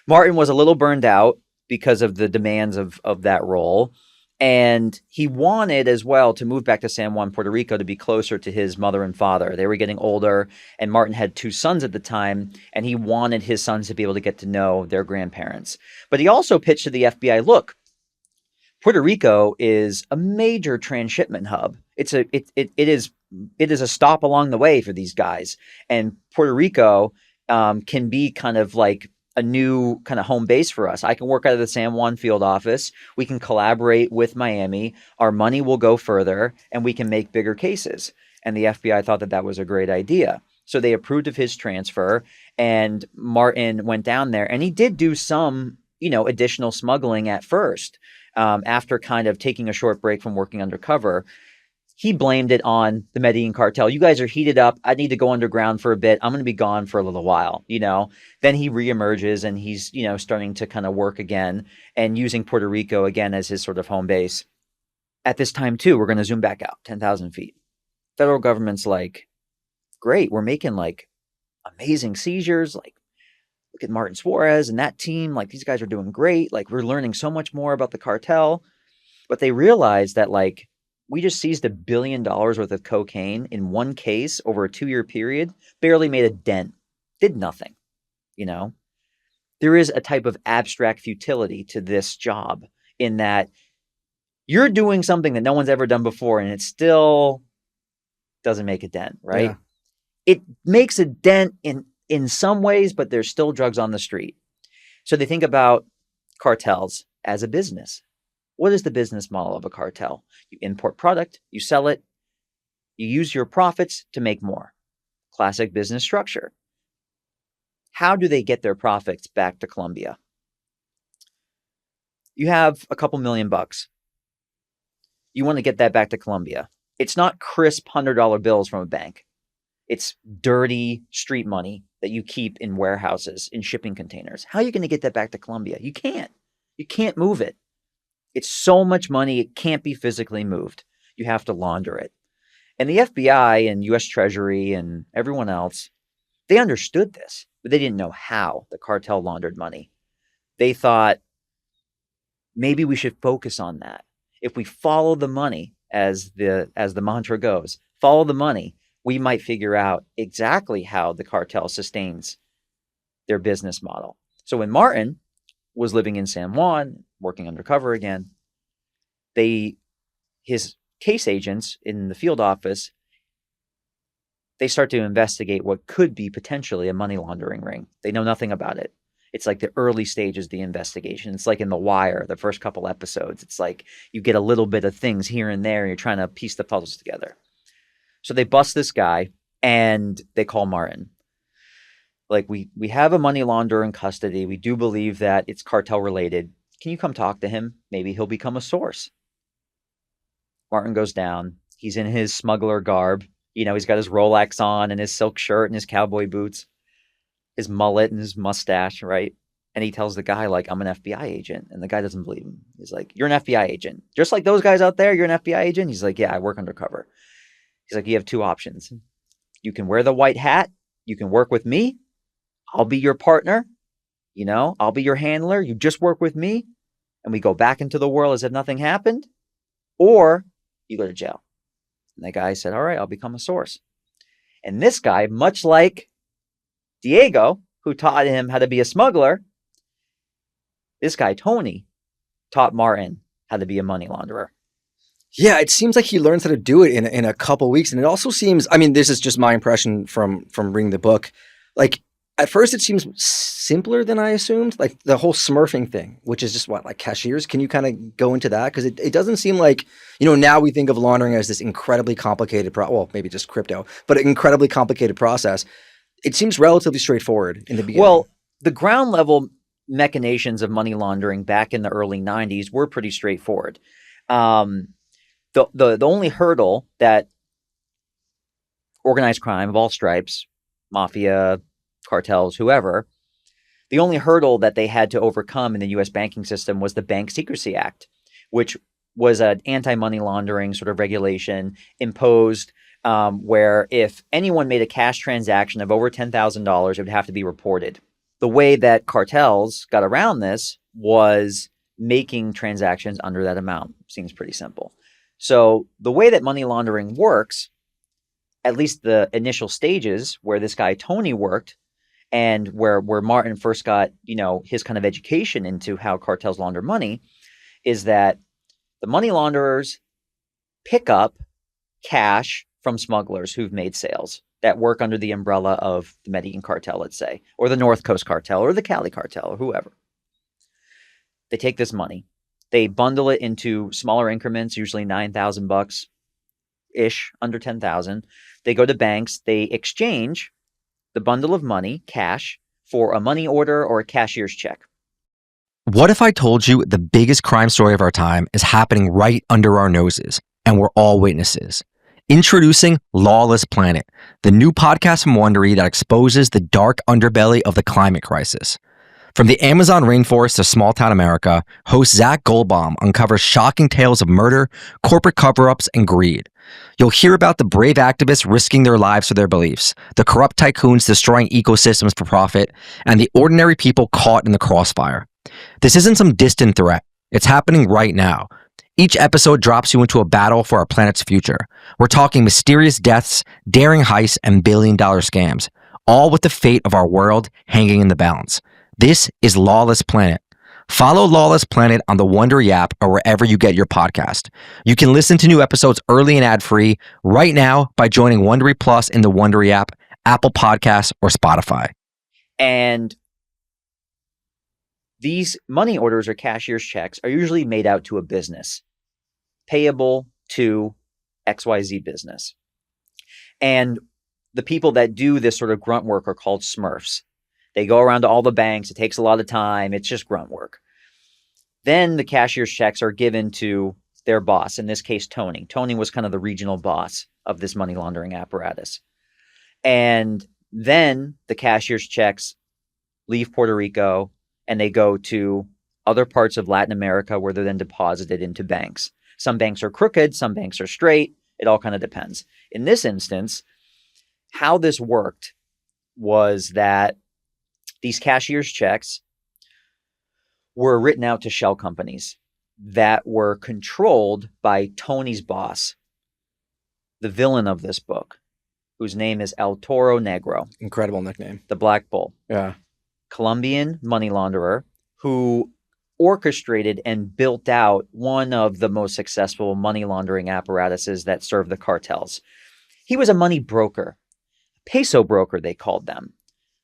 Speaker 2: Martin was a little burned out because of the demands of that role. And he wanted as well to move back to San Juan, Puerto Rico to be closer to his mother and father. They were getting older, and Martin had 2 sons at the time, and he wanted his sons to be able to get to know their grandparents. But he also pitched to the FBI, look, Puerto Rico is a major transshipment hub. It is a stop along the way for these guys. And Puerto Rico can be kind of like a new kind of home base for us. I can work out of the San Juan field office. We can collaborate with Miami. Our money will go further and we can make bigger cases. And the FBI thought that that was a great idea. So they approved of his transfer, and Martin went down there, and he did do some, additional smuggling at first. After kind of taking a short break from working undercover, he blamed it on the Medellin Cartel. You guys are heated up. I need to go underground for a bit. I'm going to be gone for a little while, Then he reemerges, and he's, starting to kind of work again and using Puerto Rico again as his sort of home base. At this time, too, we're going to zoom back out 10,000 feet. Federal government's like, great, we're making like amazing seizures. Like, look at Martin Suarez and that team. Like, these guys are doing great. Like, we're learning so much more about the cartel. But they realized that, like, we just seized $1 billion worth of cocaine in one case over a 2-year period, barely made a dent, did nothing, There is a type of abstract futility to this job in that you're doing something that no one's ever done before, and it still doesn't make a dent, right?
Speaker 3: Yeah.
Speaker 2: It makes a dent in some ways, but there's still drugs on the street. So they think about cartels as a business. What is the business model of a cartel? You import product, you sell it, you use your profits to make more. Classic business structure. How do they get their profits back to Colombia? You have a couple $1,000,000. You want to get that back to Colombia. It's not crisp $100 bills from a bank. It's dirty street money that you keep in warehouses, in shipping containers. How are you going to get that back to Colombia? You can't. You can't move it. It's so much money, it can't be physically moved. You have to launder it. And the FBI and U.S. Treasury and everyone else, they understood this, but they didn't know how the cartel laundered money. They thought, maybe we should focus on that. If we follow the money, as the mantra goes, follow the money, we might figure out exactly how the cartel sustains their business model. So when Martin was living in San Juan, working undercover again, his case agents in the field office, they start to investigate what could be potentially a money laundering ring. They know nothing about it. It's like the early stages of the investigation. It's like in The Wire, the first couple episodes. It's like you get a little bit of things here and there, and you're trying to piece the puzzles together. So they bust this guy, and they call Martin. Like, we have a money launderer in custody. We do believe that it's cartel related. Can you come talk to him? Maybe he'll become a source. Martin goes down. He's in his smuggler garb. He's got his Rolex on and his silk shirt and his cowboy boots, his mullet and his mustache, right? And he tells the guy, like, I'm an FBI agent. And the guy doesn't believe him. He's like, you're an FBI agent. Just like those guys out there, you're an FBI agent? He's like, yeah, I work undercover. He's like, you have 2 options. You can wear the white hat. You can work with me. I'll be your partner. I'll be your handler. You just work with me. And we go back into the world as if nothing happened. Or you go to jail. And the guy said, all right, I'll become a source. And this guy, much like Diego, who taught him how to be a smuggler, this guy, Tony, taught Martin how to be a money launderer.
Speaker 3: Yeah, it seems like he learns how to do it in a couple weeks. And it also seems, I mean, this is just my impression from reading the book. Like, at first it seems simpler than I assumed. Like the whole smurfing thing, which is just like cashiers. Can you kind of go into that? Because it doesn't seem like, now we think of laundering as this incredibly complicated, well, maybe just crypto, but an incredibly complicated process. It seems relatively straightforward in the beginning. Well,
Speaker 2: the ground level machinations of money laundering back in the early 90s were pretty straightforward. The only hurdle that organized crime of all stripes, mafia, cartels, whoever, the only hurdle that they had to overcome in the U.S. banking system was the Bank Secrecy Act, which was an anti-money laundering sort of regulation imposed where if anyone made a cash transaction of over $10,000, it would have to be reported. The way that cartels got around this was making transactions under that amount. Seems pretty simple. So the way that money laundering works, at least the initial stages where this guy Tony worked and where Martin first got, his kind of education into how cartels launder money, is that the money launderers pick up cash from smugglers who've made sales that work under the umbrella of the Medellin Cartel, let's say, or the North Coast Cartel, or the Cali Cartel, or whoever. They take this money, they bundle it into smaller increments, usually $9,000-ish, under 10,000. They go to banks, they exchange the bundle of money, cash, for a money order or a cashier's check.
Speaker 1: What if I told you the biggest crime story of our time is happening right under our noses, and we're all witnesses? Introducing Lawless Planet, the new podcast from Wondery that exposes the dark underbelly of the climate crisis. From the Amazon rainforest to small-town America, host Zach Goldbaum uncovers shocking tales of murder, corporate cover-ups, and greed. You'll hear about the brave activists risking their lives for their beliefs, the corrupt tycoons destroying ecosystems for profit, and the ordinary people caught in the crossfire. This isn't some distant threat. It's happening right now. Each episode drops you into a battle for our planet's future. We're talking mysterious deaths, daring heists, and billion-dollar scams, all with the fate of our world hanging in the balance. This is Lawless Planet. Follow Lawless Planet on the Wondery app or wherever you get your podcast. You can listen to new episodes early and ad-free right now by joining Wondery Plus in the Wondery app, Apple Podcasts, or Spotify.
Speaker 2: And these money orders or cashier's checks are usually made out to a business, payable to XYZ business. And the people that do this sort of grunt work are called Smurfs. They go around to all the banks. It takes a lot of time. It's just grunt work. Then the cashier's checks are given to their boss, in this case, Tony. Tony was kind of the regional boss of this money laundering apparatus. And then the cashier's checks leave Puerto Rico and they go to other parts of Latin America where they're then deposited into banks. Some banks are crooked, some banks are straight. It all kind of depends. In this instance, how this worked was that these cashier's checks were written out to shell companies that were controlled by Tony's boss, the villain of this book, whose name is El Toro Negro.
Speaker 3: Incredible nickname.
Speaker 2: The Black Bull.
Speaker 3: Yeah.
Speaker 2: Colombian money launderer who orchestrated and built out one of the most successful money laundering apparatuses that serve the cartels. He was a money broker, peso broker, they called them.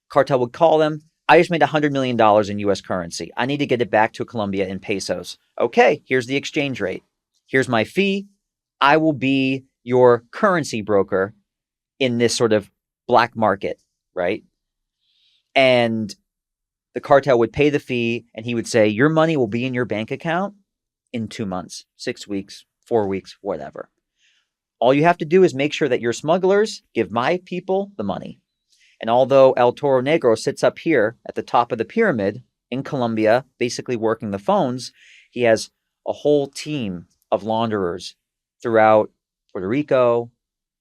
Speaker 2: Cartel would call them, I just made $100 million in U.S. currency. I need to get it back to Colombia in pesos. Okay, here's the exchange rate. Here's my fee. I will be your currency broker in this sort of black market, right? And the cartel would pay the fee and he would say, your money will be in your bank account in 2 months, 6 weeks, 4 weeks, whatever. All you have to do is make sure that your smugglers give my people the money. And although El Toro Negro sits up here at the top of the pyramid in Colombia, basically working the phones, he has a whole team of launderers throughout Puerto Rico,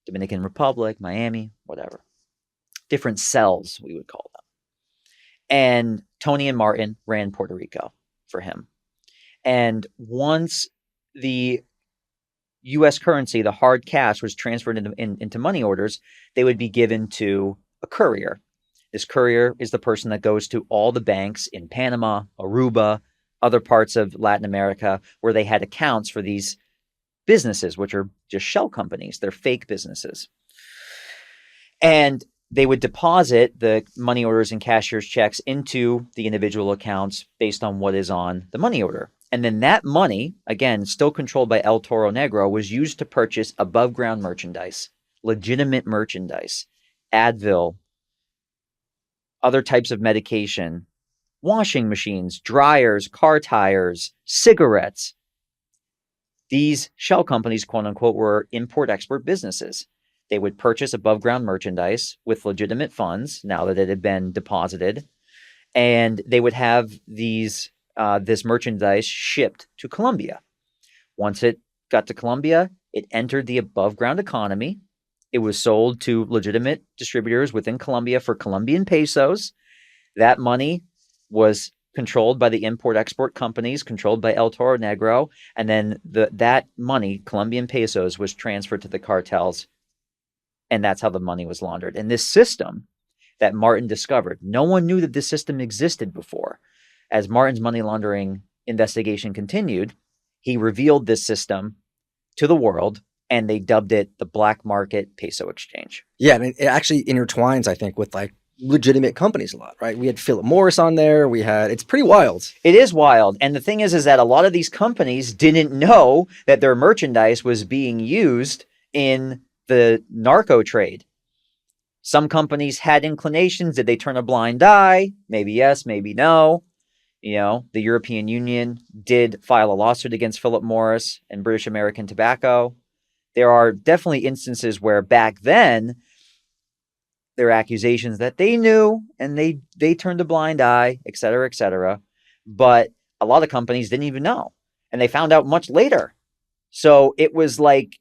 Speaker 2: Dominican Republic, Miami, whatever. Different cells, we would call them. And Tony and Martin ran Puerto Rico for him. And once the U.S. currency, the hard cash, was transferred into money orders, they would be given to a courier. This courier is the person that goes to all the banks in Panama, Aruba, other parts of Latin America where they had accounts for these businesses, which are just shell companies. They're fake businesses. And they would deposit the money orders and cashier's checks into the individual accounts based on what is on the money order. And then that money, again, still controlled by El Toro Negro, was used to purchase above ground merchandise, legitimate merchandise, Advil, other types of medication, washing machines, dryers, car tires, cigarettes. These shell companies, quote unquote, were import-export businesses. They would purchase above ground merchandise with legitimate funds now that it had been deposited. And they would have this merchandise shipped to Colombia. Once it got to Colombia, it entered the above ground economy. It was sold to legitimate distributors within Colombia for Colombian pesos. That money was controlled by the import-export companies, controlled by El Toro Negro, and then that money, Colombian pesos, was transferred to the cartels, and that's how the money was laundered. And this system that Martin discovered, no one knew that this system existed before. As Martin's money laundering investigation continued, he revealed this system to the world, and they dubbed it the black market peso exchange.
Speaker 3: Yeah, and it actually intertwines, I think, with like legitimate companies a lot, right? We had Philip Morris on there. It's pretty wild.
Speaker 2: It is wild. And the thing is that a lot of these companies didn't know that their merchandise was being used in the narco trade. Some companies had inclinations. Did they turn a blind eye? Maybe yes, maybe no. You know, the European Union did file a lawsuit against Philip Morris and British American Tobacco. There are definitely instances where back then, there are accusations that they knew and they turned a blind eye, et cetera, et cetera. But a lot of companies didn't even know. And they found out much later. So it was like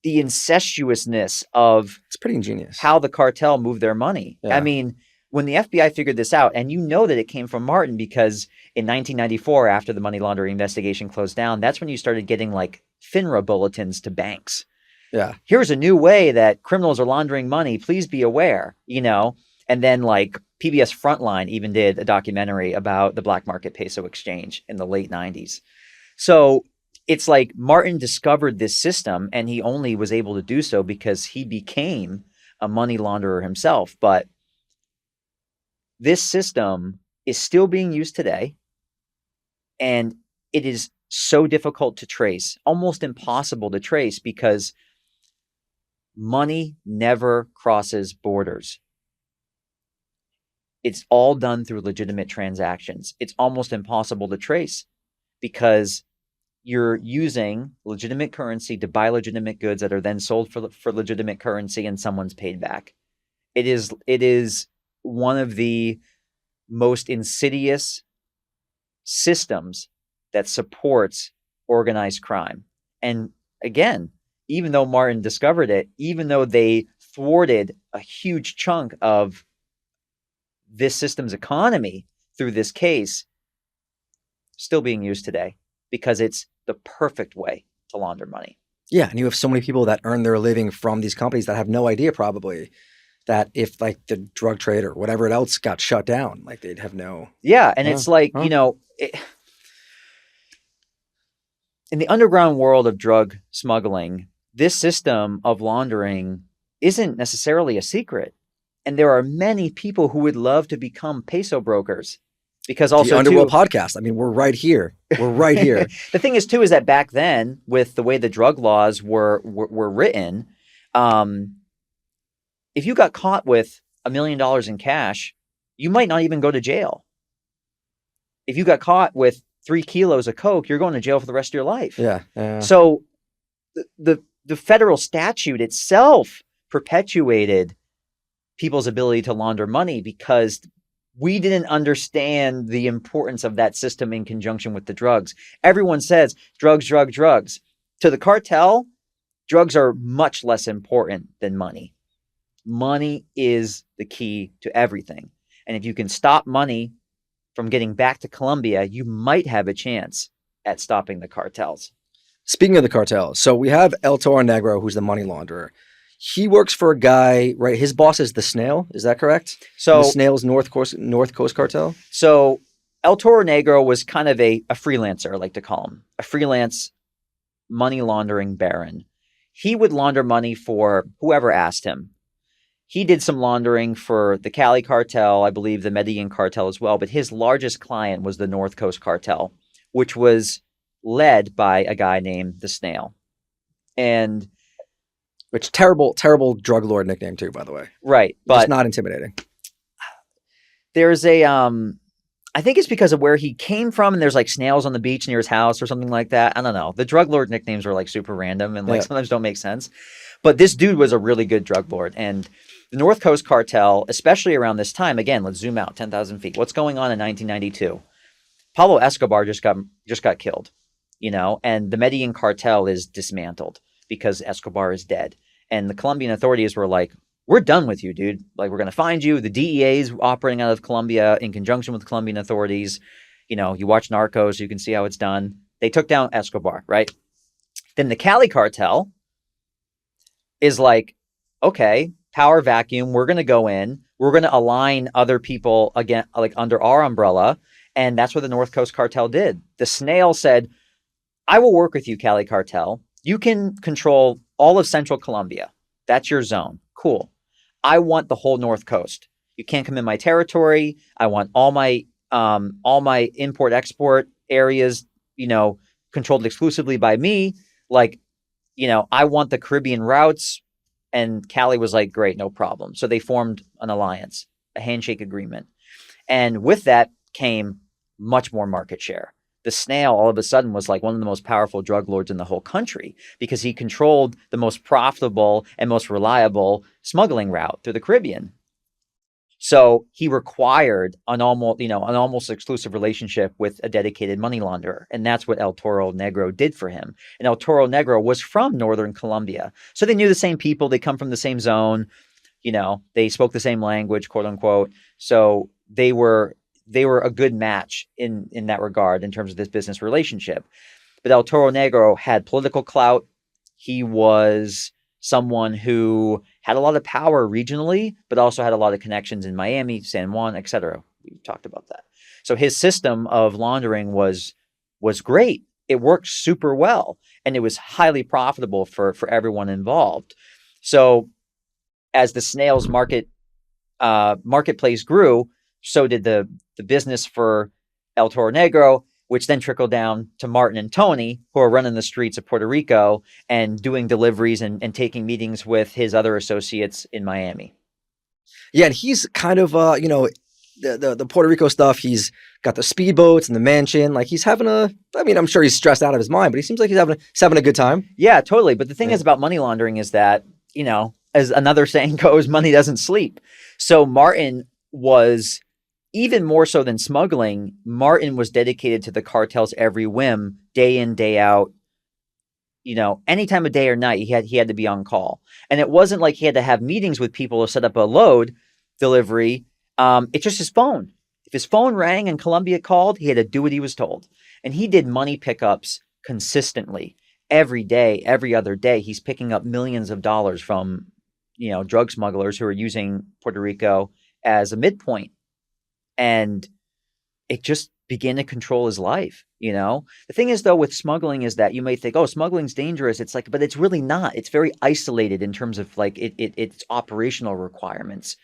Speaker 2: the incestuousness of
Speaker 3: It's pretty ingenious.
Speaker 2: how the cartel moved their money.
Speaker 3: Yeah.
Speaker 2: I mean, when the FBI figured this out, and you know that it came from Martin because in 1994, after the money laundering investigation closed down, that's when you started getting like FINRA bulletins to banks.
Speaker 3: Yeah.
Speaker 2: Here's a new way that criminals are laundering money. Please be aware, you know? And then like PBS Frontline even did a documentary about the black market peso exchange in the late 90s. So it's like Martin discovered this system, and he only was able to do so because he became a money launderer himself. But this system is still being used today, and it is so difficult to trace, almost impossible to trace, because money never crosses borders. It's all done through legitimate transactions. It's almost impossible to trace because you're using legitimate currency to buy legitimate goods that are then sold for legitimate currency, and someone's paid back. It is one of the most insidious systems that supports organized crime. And again, even though Martin discovered it, even though they thwarted a huge chunk of this system's economy through this case, still being used today because it's the perfect way to launder money.
Speaker 3: Yeah, and you have so many people that earn their living from these companies that have no idea probably that if like the drug trade or whatever else got shut down, like they'd have no.
Speaker 2: Yeah, and it's like, you know, in the underground world of drug smuggling, this system of laundering isn't necessarily a secret. And there are many people who would love to become peso brokers because also
Speaker 3: the Underworld podcast. I mean, we're right here. We're right here.
Speaker 2: The thing is too, is that back then with the way the drug laws were written, if you got caught with $1 million in cash, you might not even go to jail. If you got caught with 3 kilos of coke, you're going to jail for the rest of your life.
Speaker 3: Yeah.
Speaker 2: So the federal statute itself perpetuated people's ability to launder money because we didn't understand the importance of that system in conjunction with the drugs. Everyone says drugs, drugs, drugs. To the cartel, drugs are much less important than money. Money is the key to everything. And if you can stop money from getting back to Colombia, you might have a chance at stopping the cartels.
Speaker 3: Speaking of the cartel, so we have El Toro Negro, who's the money launderer. He works for a guy, right? His boss is the Snail. Is that correct?
Speaker 2: So
Speaker 3: the Snail's North Coast Cartel?
Speaker 2: So El Toro Negro was kind of a freelancer, I like to call him. A freelance money laundering baron. He would launder money for whoever asked him. He did some laundering for the Cali Cartel, I believe the Medellin Cartel as well, but his largest client was the North Coast Cartel, which was led by a guy named the Snail. And
Speaker 3: which terrible drug lord nickname too, by the way.
Speaker 2: Right. But
Speaker 3: just not intimidating.
Speaker 2: There's a I think it's because of where he came from, and there's like snails on the beach near his house or something like that. I don't know. The drug lord nicknames are like super random and like sometimes don't make sense. But this dude was a really good drug lord. And the North Coast Cartel, especially around this time, again, let's zoom out 10,000 feet. What's going on in 1992? Pablo Escobar just got killed, you know, and the Medellin Cartel is dismantled because Escobar is dead. And the Colombian authorities were like, we're done with you, dude. Like, we're going to find you. The DEA is operating out of Colombia in conjunction with Colombian authorities. You watch Narcos, you can see how it's done. They took down Escobar, right? Then the Cali cartel is like, okay, power vacuum. We're going to go in. We're going to align other people again, like under our umbrella. And that's what the North Coast cartel did. The Snail said, I will work with you, Cali cartel. You can control all of Central Colombia. That's your zone. Cool. I want the whole North Coast. You can't come in my territory. I want all my import export areas, controlled exclusively by me. Like, I want the Caribbean routes. And Cali was like, great, no problem. So they formed an alliance, a handshake agreement. And with that came much more market share. The Snail all of a sudden was like one of the most powerful drug lords in the whole country because he controlled the most profitable and most reliable smuggling route through the Caribbean. So he required an almost exclusive relationship with a dedicated money launderer. And that's what El Toro Negro did for him. And El Toro Negro was from Northern Colombia. So they knew the same people. They come from the same zone. They spoke the same language, quote unquote. So they were a good match in that regard in terms of this business relationship. But El Toro Negro had political clout. He was someone who had a lot of power regionally, but also had a lot of connections in Miami, San Juan, etc. We talked about that. So his system of laundering was great. It worked super well, and it was highly profitable for everyone involved. So as the Snail's marketplace grew, so did the business for El Toro Negro, which then trickled down to Martin and Tony, who are running the streets of Puerto Rico and doing deliveries and taking meetings with his other associates in Miami.
Speaker 3: Yeah, and he's kind of, the Puerto Rico stuff, he's got the speedboats and the mansion. Like, he's having I'm sure he's stressed out of his mind, but he seems like he's having a good time.
Speaker 2: Yeah, totally. But the thing is about money laundering is that, as another saying goes, money doesn't sleep. So Martin was... even more so than smuggling, Martin was dedicated to the cartel's every whim, day in, day out. Any time of day or night, he had to be on call. And it wasn't like he had to have meetings with people to set up a load delivery. It's just his phone. If his phone rang and Colombia called, he had to do what he was told. And he did money pickups consistently. Every day, every other day, he's picking up millions of dollars from, drug smugglers who are using Puerto Rico as a midpoint. And it just began to control his life, The thing is, though, with smuggling is that you may think, oh, smuggling's dangerous. It's like, but it's really not. It's very isolated in terms of like its operational requirements.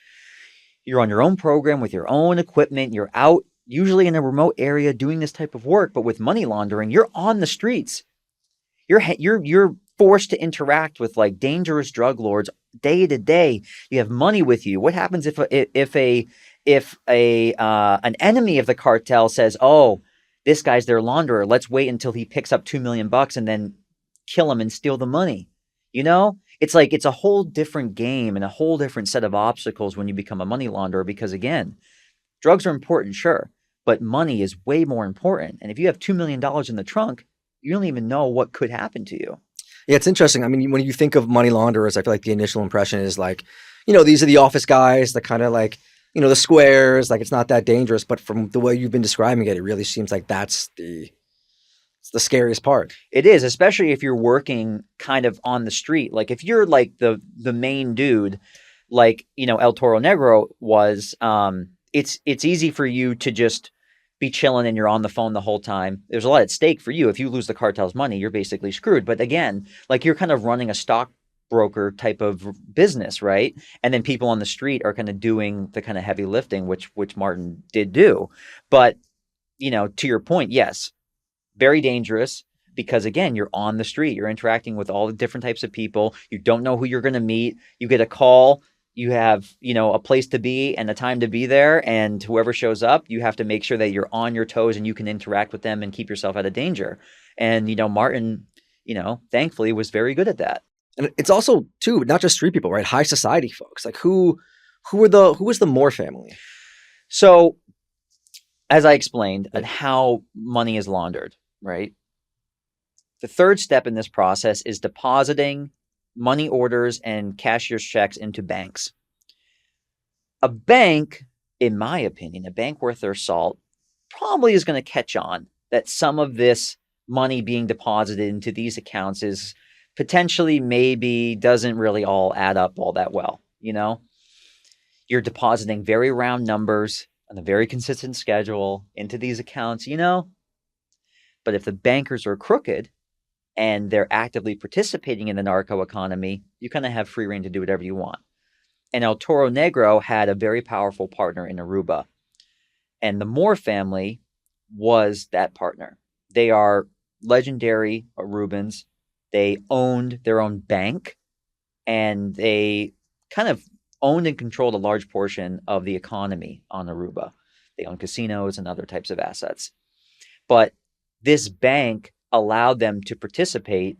Speaker 2: You're on your own program with your own equipment. You're out usually in a remote area doing this type of work. But with money laundering, you're on the streets. You're forced to interact with like dangerous drug lords day to day. You have money with you. What happens if an enemy of the cartel says, oh, this guy's their launderer, let's wait until he picks up $2 million and then kill him and steal the money. It's like, it's a whole different game and a whole different set of obstacles when you become a money launderer, because again, drugs are important, sure, but money is way more important. And if you have $2 million in the trunk, you don't even know what could happen to you.
Speaker 3: Yeah, it's interesting. I mean, when you think of money launderers, I feel like the initial impression is like, these are the office guys, the kind of like, the squares, like it's not that dangerous. But from the way you've been describing it, it really seems like that's the scariest part. It
Speaker 2: is, especially if you're working kind of on the street. Like if you're like the main dude, like, El Toro Negro was, it's easy for you to just be chilling and you're on the phone the whole time. There's a lot at stake for you. If you lose the cartel's money, you're basically screwed. But again, like you're kind of running a stockbroker type of business, right? And then people on the street are kind of doing the kind of heavy lifting, which Martin did do. But, to your point, yes, very dangerous because, again, you're on the street. You're interacting with all the different types of people. You don't know who you're going to meet. You get a call. You have, a place to be and a time to be there. And whoever shows up, you have to make sure that you're on your toes and you can interact with them and keep yourself out of danger. And, Martin, thankfully was very good at that.
Speaker 3: And it's also, too, not just street people, right? High society folks. Like who was the Moore family?
Speaker 2: So, as I explained, and how money is laundered, right? The third step in this process is depositing money orders and cashier's checks into banks. A bank, in my opinion, a bank worth their salt, probably is going to catch on that some of this money being deposited into these accounts is potentially maybe doesn't really all add up all that well. You're depositing very round numbers on a very consistent schedule into these accounts, but if the bankers are crooked and they're actively participating in the narco economy, you kind of have free reign to do whatever you want. And El Toro Negro had a very powerful partner in Aruba. And the Moore family was that partner. They are legendary Arubans. They owned their own bank, and they kind of owned and controlled a large portion of the economy on Aruba. They owned casinos and other types of assets. But this bank allowed them to participate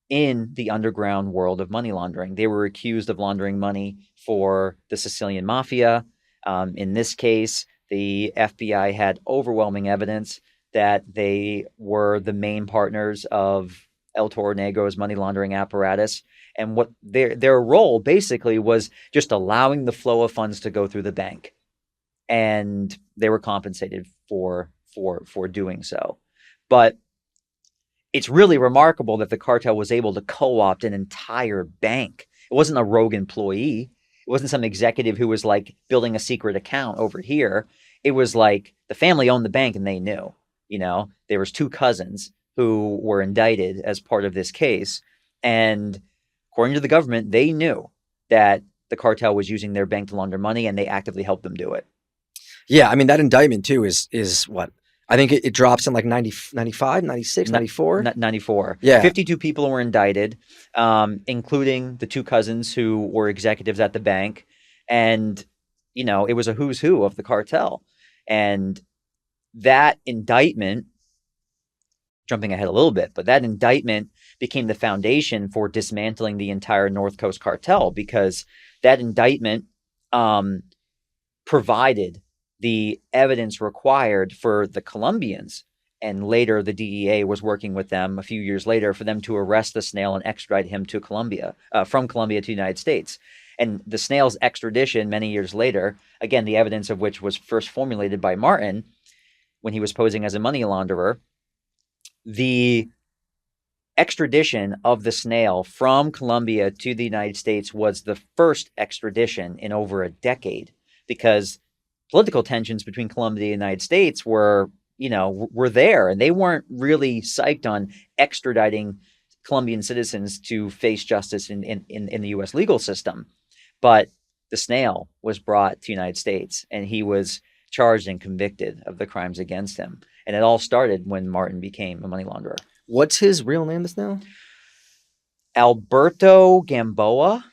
Speaker 2: in the underground world of money laundering. They were accused of laundering money for the Sicilian mafia. In this case, the FBI had overwhelming evidence that they were the main partners of El Toro Negro's money laundering apparatus. And what their role basically was just allowing the flow of funds to go through the bank. And they were compensated for doing so. But it's really remarkable that the cartel was able to co-opt an entire bank. It wasn't a rogue employee. It wasn't some executive who was like building a secret account over here. It was like the family owned the bank and they knew. There was two cousins who were indicted as part of this case. And according to the government, they knew that the cartel was using their bank to launder money, and they actively helped them do it.
Speaker 3: Yeah, I mean, that indictment too is what? I think it drops in like 90, 95, 96, 94?
Speaker 2: 94.
Speaker 3: Yeah.
Speaker 2: 52 people were indicted, including the two cousins who were executives at the bank. And, it was a who's who of the cartel. And that indictment, jumping ahead a little bit, but that indictment became the foundation for dismantling the entire North Coast cartel, because that indictment provided the evidence required for the Colombians. And later the DEA was working with them a few years later for them to arrest the snail and extradite him to Colombia, from Colombia to the United States. And the snail's extradition many years later, again, the evidence of which was first formulated by Martin when he was posing as a money launderer, the extradition of the snail from Colombia to the United States was the first extradition in over a decade, because political tensions between Colombia and the United States were there, and they weren't really psyched on extraditing Colombian citizens to face justice in the U.S. legal system. But the snail was brought to the United States, and he was charged and convicted of the crimes against him. And it all started when Martin became a money launderer.
Speaker 3: What's his real name, this now?
Speaker 2: Alberto Gamboa.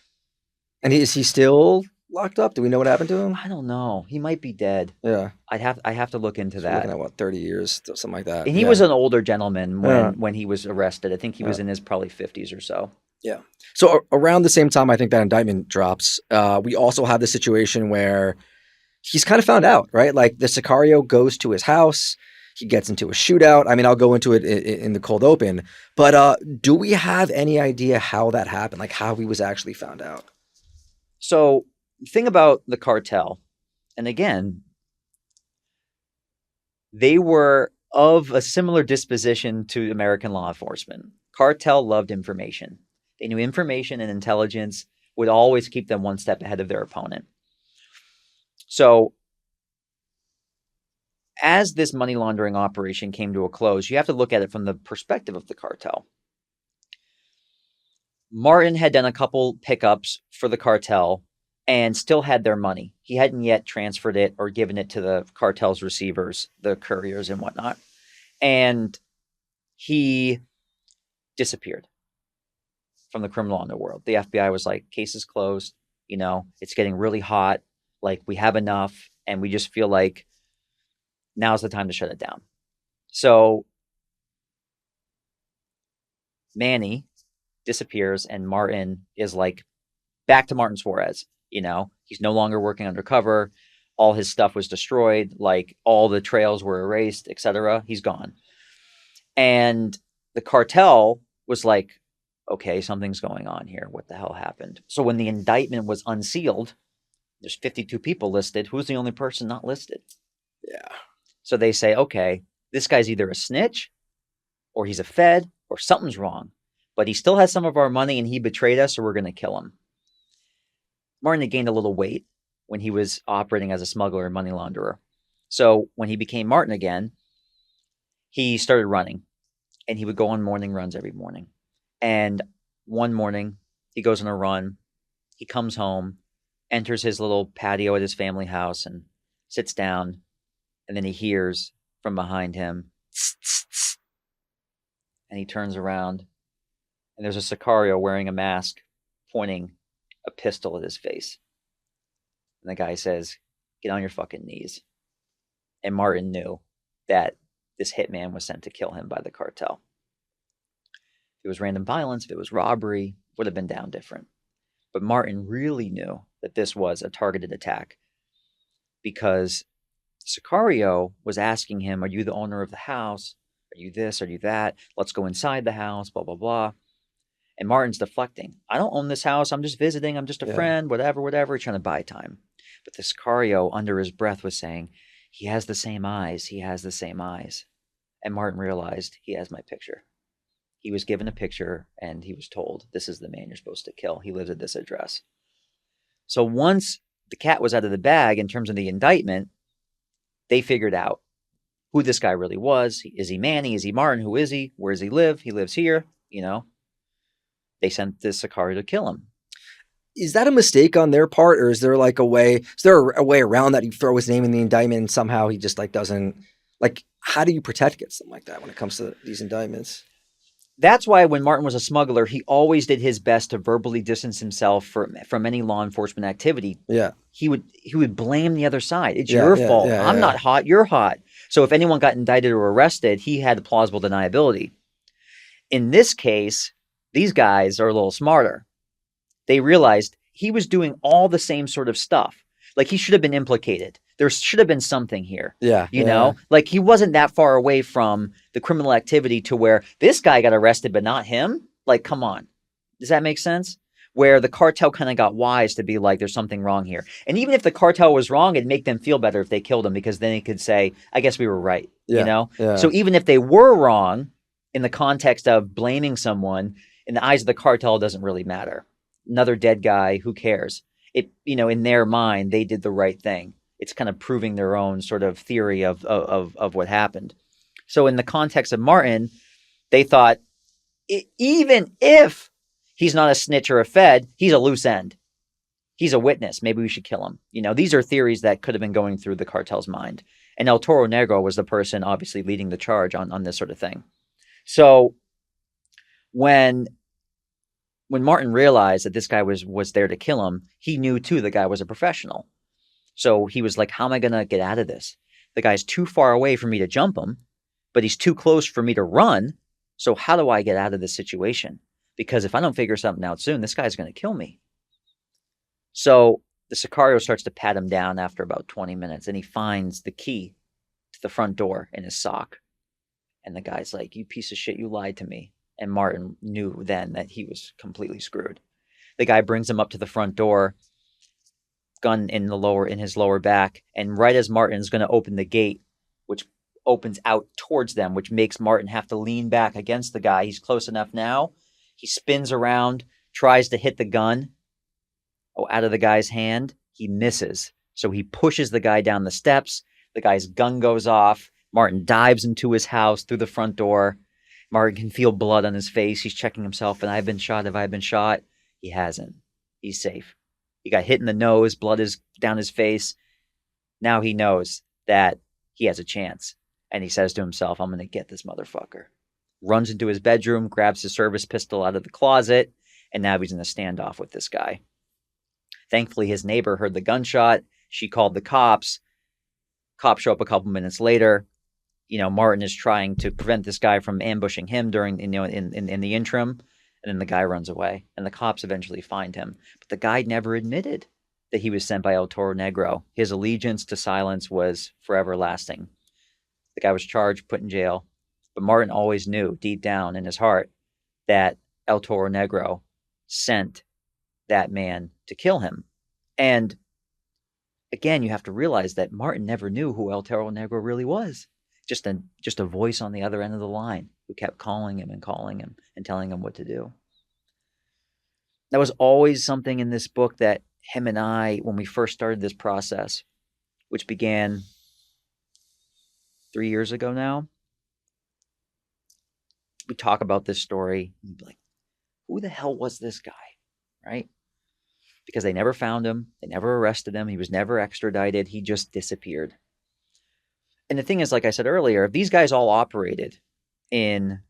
Speaker 3: And is he still locked up? Do we know what happened to him?
Speaker 2: I don't know. He might be dead.
Speaker 3: Yeah.
Speaker 2: I have to look into that.
Speaker 3: Looking at 30 years, something like that.
Speaker 2: And he was an older gentleman when he was arrested. I think he was in his probably 50s or so.
Speaker 3: Yeah. So around the same time, I think that indictment drops. We also have the situation where he's kind of found out, right? Like the Sicario goes to his house. He gets into a shootout. I mean, I'll go into it in the cold open. But do we have any idea how that happened? Like how he was actually found out?
Speaker 2: So the thing about the cartel, and again, they were of a similar disposition to American law enforcement. Cartel loved information. They knew information and intelligence would always keep them one step ahead of their opponent. So as this money laundering operation came to a close, you have to look at it from the perspective of the cartel. Martin had done a couple pickups for the cartel and still had their money. He hadn't yet transferred it or given it to the cartel's receivers, the couriers and whatnot. And he disappeared from the criminal underworld. The FBI was like, case is closed. It's getting really hot. Like, we have enough. And we just feel like now's the time to shut it down. So Manny disappears, and Martin is like back to Martin Suarez. He's no longer working undercover. All his stuff was destroyed. Like, all the trails were erased, etc. He's gone. And the cartel was like, okay, something's going on here. What the hell happened? So when the indictment was unsealed, there's 52 people listed. Who's the only person not listed?
Speaker 3: Yeah.
Speaker 2: So they say, okay, this guy's either a snitch or he's a Fed or something's wrong. But he still has some of our money and he betrayed us, so we're going to kill him. Martin had gained a little weight when he was operating as a smuggler and money launderer. So when he became Martin again, he started running. And he would go on morning runs every morning. And one morning, he goes on a run. He comes home, enters his little patio at his family house and sits down. And then he hears from behind him, tss, tss, tss. And he turns around. And there's a Sicario wearing a mask, pointing a pistol at his face. And the guy says, get on your fucking knees. And Martin knew that this hitman was sent to kill him by the cartel. If it was random violence, if it was robbery, would have been down different. But Martin really knew that this was a targeted attack because Sicario was asking him, are you the owner of the house? Are you this? Are you that? Let's go inside the house, blah, blah, blah. And Martin's deflecting. I don't own this house. I'm just visiting. I'm just a friend, whatever, He's trying to buy time. But the Sicario, under his breath, was saying, he has the same eyes. He has the same eyes. And Martin realized he has my picture. He was given a picture and he was told, this is the man you're supposed to kill. He lives at this address. So once the cat was out of the bag in terms of the indictment, they figured out who this guy really was. Is he Manny? Is he Martin? Who is he? Where does he live? He lives here. You know, they sent this Sicario to kill him.
Speaker 3: Is that a mistake on their part, or is there like a way? Is there a way around that? You throw his name in the indictment and somehow he just like doesn't like. How do you protect against something like that when it comes to these indictments?
Speaker 2: That's why when Martin was a smuggler, he always did his best to verbally distance himself from any law enforcement activity.
Speaker 3: Yeah,
Speaker 2: he would blame the other side. It's your fault. I'm not hot. You're hot. So if anyone got indicted or arrested, he had plausible deniability. In this case, these guys are a little smarter. They realized he was doing all the same sort of stuff. Like he should have been implicated. There should have been something here. You know, like he wasn't that far away from the criminal activity to where this guy got arrested, but not him. Like, come on. Does that make sense? Where the cartel kind of got wise to be like, there's something wrong here. And even if the cartel was wrong, it'd make them feel better if they killed him because then they could say, I guess we were right. You know? So even if they were wrong in the context of blaming someone, in the eyes of the cartel, it doesn't really matter. Another dead guy, who cares? It, you know, in their mind, they did the right thing. It's kind of proving their own sort of theory of what happened. So in the context of Martin, they thought, even if he's not a snitch or a Fed, he's a loose end. He's a witness. Maybe we should kill him. You know, these are theories that could have been going through the cartel's mind. And El Toro Negro was the person obviously leading the charge on this sort of thing. So when Martin realized that this guy was there to kill him, he knew too the guy was a professional. So he was like, how am I going to get out of this? The guy's too far away for me to jump him, but he's too close for me to run. So how do I get out of this situation? Because if I don't figure something out soon, this guy's going to kill me. So the Sicario starts to pat him down after about 20 minutes, and he finds the key to the front door in his sock. And the guy's like, you piece of shit, you lied to me. And Martin knew then that he was completely screwed. The guy brings him up to the front door, gun in his lower back, and right as Martin's going to open the gate, which opens out towards them, which makes Martin have to lean back against the guy. He's close enough now. He spins around, tries to hit the gun out of the guy's hand. He misses. So he pushes the guy down the steps. The guy's gun goes off. Martin dives into his house through the front door. Martin can feel blood on his face. He's checking himself. And I've been shot. Have I been shot? He hasn't. He's safe. He got hit in the nose. Blood is down his face. Now he knows that he has a chance. And he says to himself, I'm going to get this motherfucker. Runs into his bedroom, grabs his service pistol out of the closet, and now he's in a standoff with this guy. Thankfully, his neighbor heard the gunshot. She called the cops. Cops show up a couple minutes later. You know, Martin is trying to prevent this guy from ambushing him during, in the interim. And then the guy runs away. And the cops eventually find him. But the guy never admitted that he was sent by El Toro Negro. His allegiance to silence was forever lasting. The guy was charged, put in jail. But Martin always knew deep down in his heart that El Toro Negro sent that man to kill him. And again, you have to realize that Martin never knew who El Toro Negro really was. Just a voice on the other end of the line who kept calling him and telling him what to do. That was always something in this book that him and I, when we first started this process, which began 3 years ago now, we talk about this story and be like, who the hell was this guy, right? Because they never found him. They never arrested him. He was never extradited. He just disappeared. And the thing is, like I said earlier, if these guys all operated in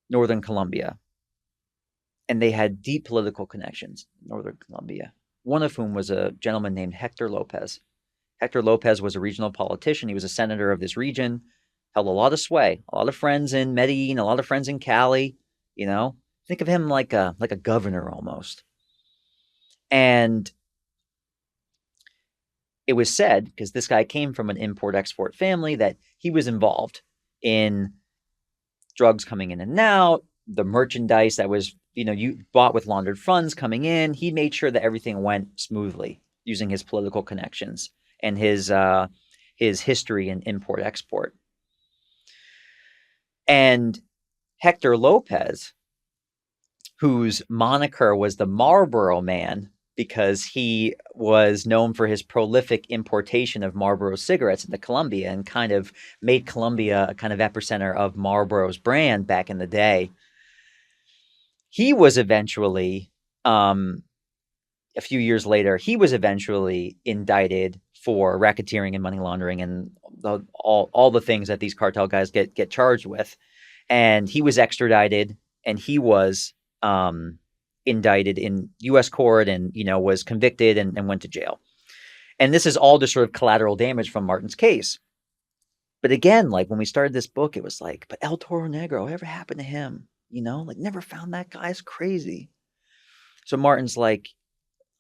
Speaker 2: Northern Colombia, and they had deep political connections in Northern Colombia, one of whom was a gentleman named Hector Lopez. Hector Lopez was a regional politician. He was a senator of this region, held a lot of sway, a lot of friends in Medellin, a lot of friends in Cali, you know. Think of him like a governor almost. And it was said, because this guy came from an import-export family, that he was involved in drugs coming in and out, the merchandise that was, you bought with laundered funds coming in. He made sure that everything went smoothly using his political connections and his history in import-export. And Hector Lopez, whose moniker was the Marlboro Man, because he was known for his prolific importation of Marlboro cigarettes into Colombia and kind of made Colombia a kind of epicenter of Marlboro's brand back in the day. He was eventually, a few years later, he was eventually indicted for racketeering and money laundering and all the things that these cartel guys get charged with. And he was extradited, and he was indicted in U.S. court and, was convicted and went to jail. And this is all just sort of collateral damage from Martin's case. But again, like when we started this book, it was like, but El Toro Negro, whatever happened to him? Never found that guy. It's crazy. So Martin's like,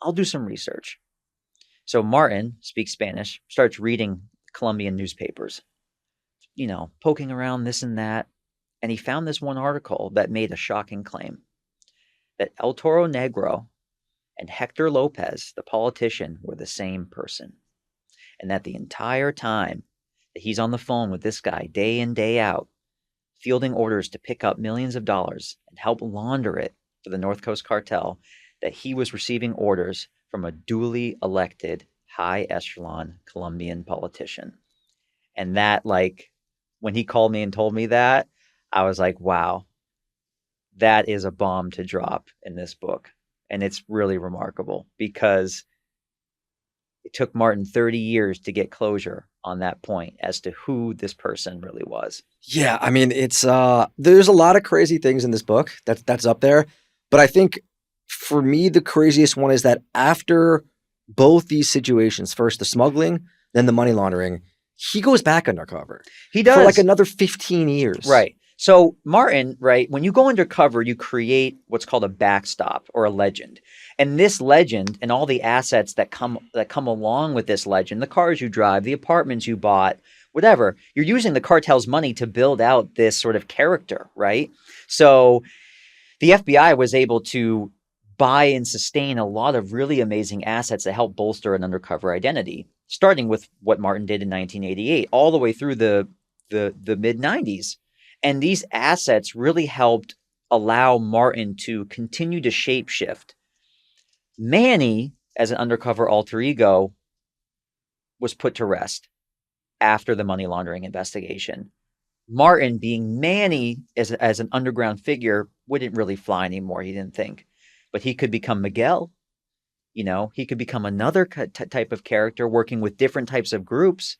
Speaker 2: I'll do some research. So Martin speaks Spanish, starts reading Colombian newspapers, poking around this and that. And he found this one article that made a shocking claim that El Toro Negro and Hector Lopez, the politician, were the same person. And that the entire time that he's on the phone with this guy day in, day out, fielding orders to pick up millions of dollars and help launder it for the North Coast Cartel, that he was receiving orders from a duly elected high echelon Colombian politician. And that, when he called me and told me that, I was like, wow, that is a bomb to drop in this book. And it's really remarkable because it took Martin 30 years to get closure on that point as to who this person really was.
Speaker 3: Yeah, I mean, it's there's a lot of crazy things in this book that's up there. But I think for me, the craziest one is that after both these situations, first the smuggling, then the money laundering, he goes back undercover.
Speaker 2: He does.
Speaker 3: For like another 15 years.
Speaker 2: Right. So Martin, right, when you go undercover, you create what's called a backstop or a legend. And this legend and all the assets that come along with this legend, the cars you drive, the apartments you bought, whatever, you're using the cartel's money to build out this sort of character, right? So the FBI was able to buy and sustain a lot of really amazing assets that help bolster an undercover identity, starting with what Martin did in 1988, all the way through the mid-90s. And these assets really helped allow Martin to continue to shapeshift. Manny, as an undercover alter ego, was put to rest after the money laundering investigation. Martin, being Manny as an underground figure, wouldn't really fly anymore, he didn't think. But he could become Miguel. He could become another type of character working with different types of groups.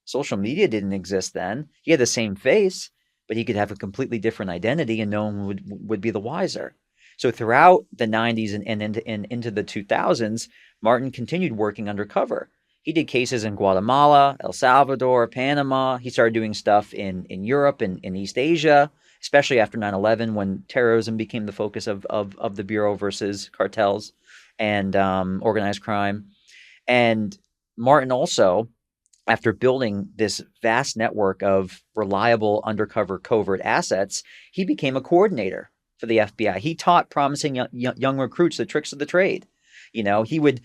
Speaker 2: Social media didn't exist then. He had the same face, but he could have a completely different identity and no one would be the wiser. So throughout the 90s and into the 2000s, Martin continued working undercover. He did cases in Guatemala, El Salvador, Panama. He started doing stuff in Europe and in East Asia, especially after 9/11 when terrorism became the focus of the Bureau versus cartels and organized crime. And Martin also after building this vast network of reliable undercover covert assets, he became a coordinator for the FBI. He taught promising young recruits the tricks of the trade. You know, he would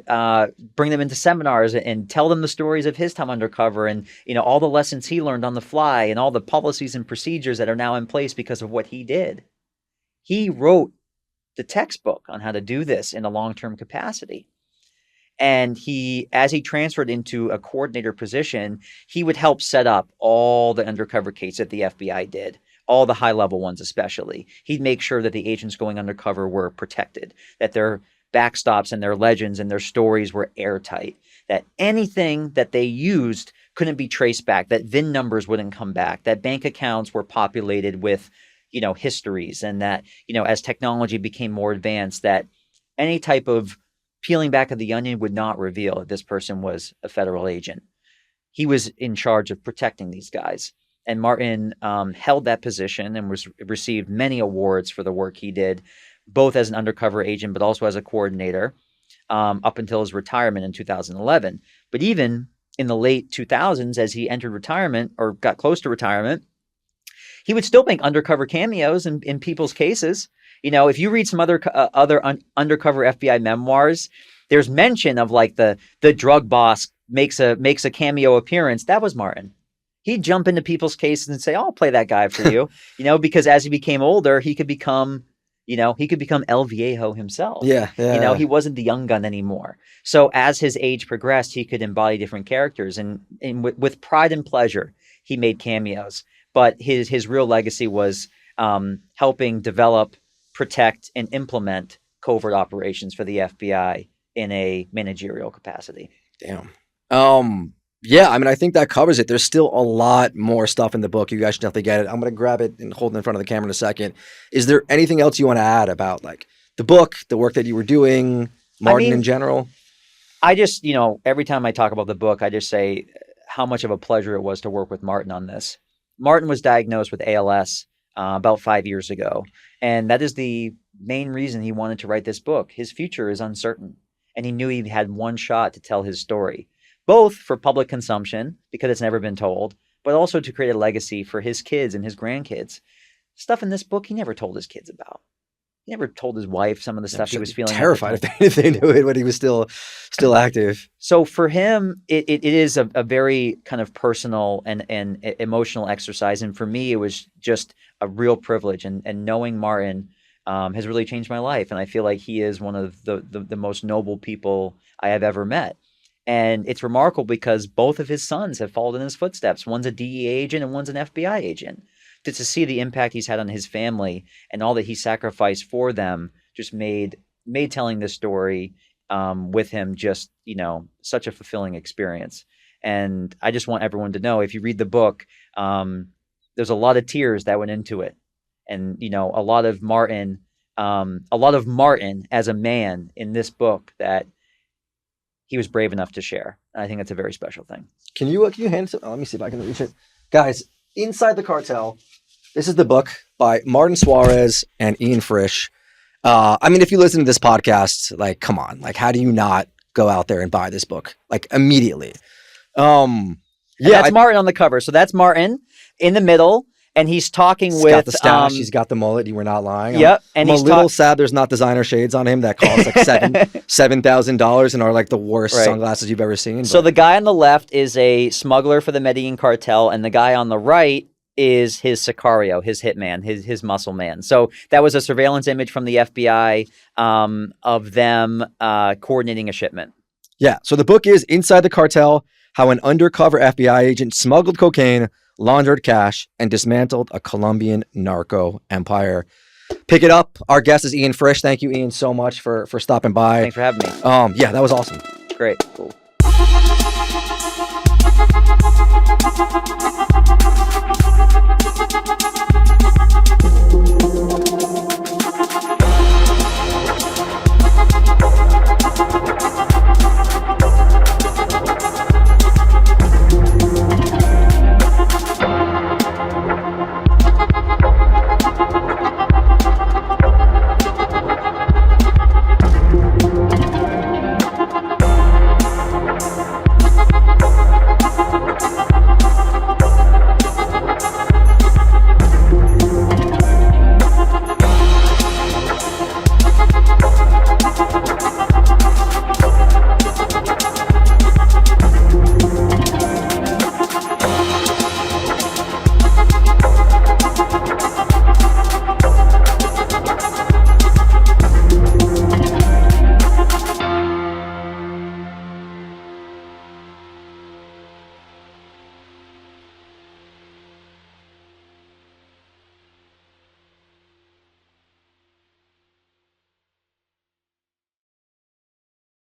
Speaker 2: bring them into seminars and tell them the stories of his time undercover, and you know, all the lessons he learned on the fly and all the policies and procedures that are now in place because of what he did. He wrote the textbook on how to do this in a long-term capacity. And as he transferred into a coordinator position, he would help set up all the undercover cases that the FBI did, all the high-level ones especially. He'd make sure that the agents going undercover were protected, that their backstops and their legends and their stories were airtight, that anything that they used couldn't be traced back, that VIN numbers wouldn't come back, that bank accounts were populated with, you know, histories, and that, you know, as technology became more advanced, that any type of peeling back of the onion would not reveal that this person was a federal agent. He was in charge of protecting these guys. And Martin held that position and received many awards for the work he did, both as an undercover agent, but also as a coordinator, up until his retirement in 2011. But even in the late 2000s, as he entered retirement or got close to retirement, he would still make undercover cameos in people's cases. You know, if you read some other undercover FBI memoirs, there's mention of like the drug boss makes a cameo appearance. That was Martin. He'd jump into people's cases and say, "I'll play that guy for you," you know, because as he became older, he could become El Viejo himself.
Speaker 3: Yeah.
Speaker 2: You know, he wasn't the young gun anymore. So as his age progressed, he could embody different characters, and with pride and pleasure, he made cameos. But his real legacy was helping develop, protect, and implement covert operations for the FBI in a managerial capacity.
Speaker 3: Damn. Yeah, I mean, I think that covers it. There's still a lot more stuff in the book. You guys should definitely get it. I'm going to grab it and hold it in front of the camera in a second. Is there anything else you want to add about like the book, the work that you were doing, Martin in general?
Speaker 2: I just, you know, every time I talk about the book, I just say how much of a pleasure it was to work with Martin on this. Martin was diagnosed with ALS about 5 years ago. And that is the main reason he wanted to write this book. His future is uncertain. And he knew he had one shot to tell his story, both for public consumption, because it's never been told, but also to create a legacy for his kids and his grandkids. Stuff in this book he never told his kids about. He never told his wife some of the stuff he was feeling.
Speaker 3: Terrified if they knew it when he was still active.
Speaker 2: So for him, it is a very kind of personal and emotional exercise. And for me, it was just a real privilege. And knowing Martin has really changed my life. And I feel like he is one of the most noble people I have ever met. And it's remarkable because both of his sons have followed in his footsteps. One's a DEA agent and one's an FBI agent. To see the impact he's had on his family and all that he sacrificed for them just made telling this story with him just, you know, such a fulfilling experience. And I just want everyone to know, if you read the book, there's a lot of tears that went into it. And, you know, a lot of Martin as a man in this book that he was brave enough to share. And I think that's a very special thing.
Speaker 3: Can you hand it? Let me see if I can reach it. Guys, Inside the Cartel. This is the book by Martin Suarez and Ian Frisch. I mean, if you listen to this podcast, like, come on, like, how do you not go out there and buy this book like immediately?
Speaker 2: That's Martin on the cover. So that's Martin in the middle, and he's talking with.
Speaker 3: Got the stash. He's got the mullet. You were not lying.
Speaker 2: Yep.
Speaker 3: I'm a little sad there's not designer shades on him that cost like $7,000 and are like the worst sunglasses you've ever seen.
Speaker 2: So the guy on the left is a smuggler for the Medellin Cartel, and the guy on the right is his Sicario, his hitman, his muscle man. So that was a surveillance image from the FBI of them coordinating a shipment.
Speaker 3: Yeah. So the book is Inside the Cartel: How an Undercover FBI Agent Smuggled Cocaine, Laundered Cash, and Dismantled a Colombian Narco Empire. Pick it up. Our guest is Ian Frisch. Thank you, Ian, so much for stopping by.
Speaker 2: Thanks for having me.
Speaker 3: Yeah, that was awesome.
Speaker 2: Great. Cool.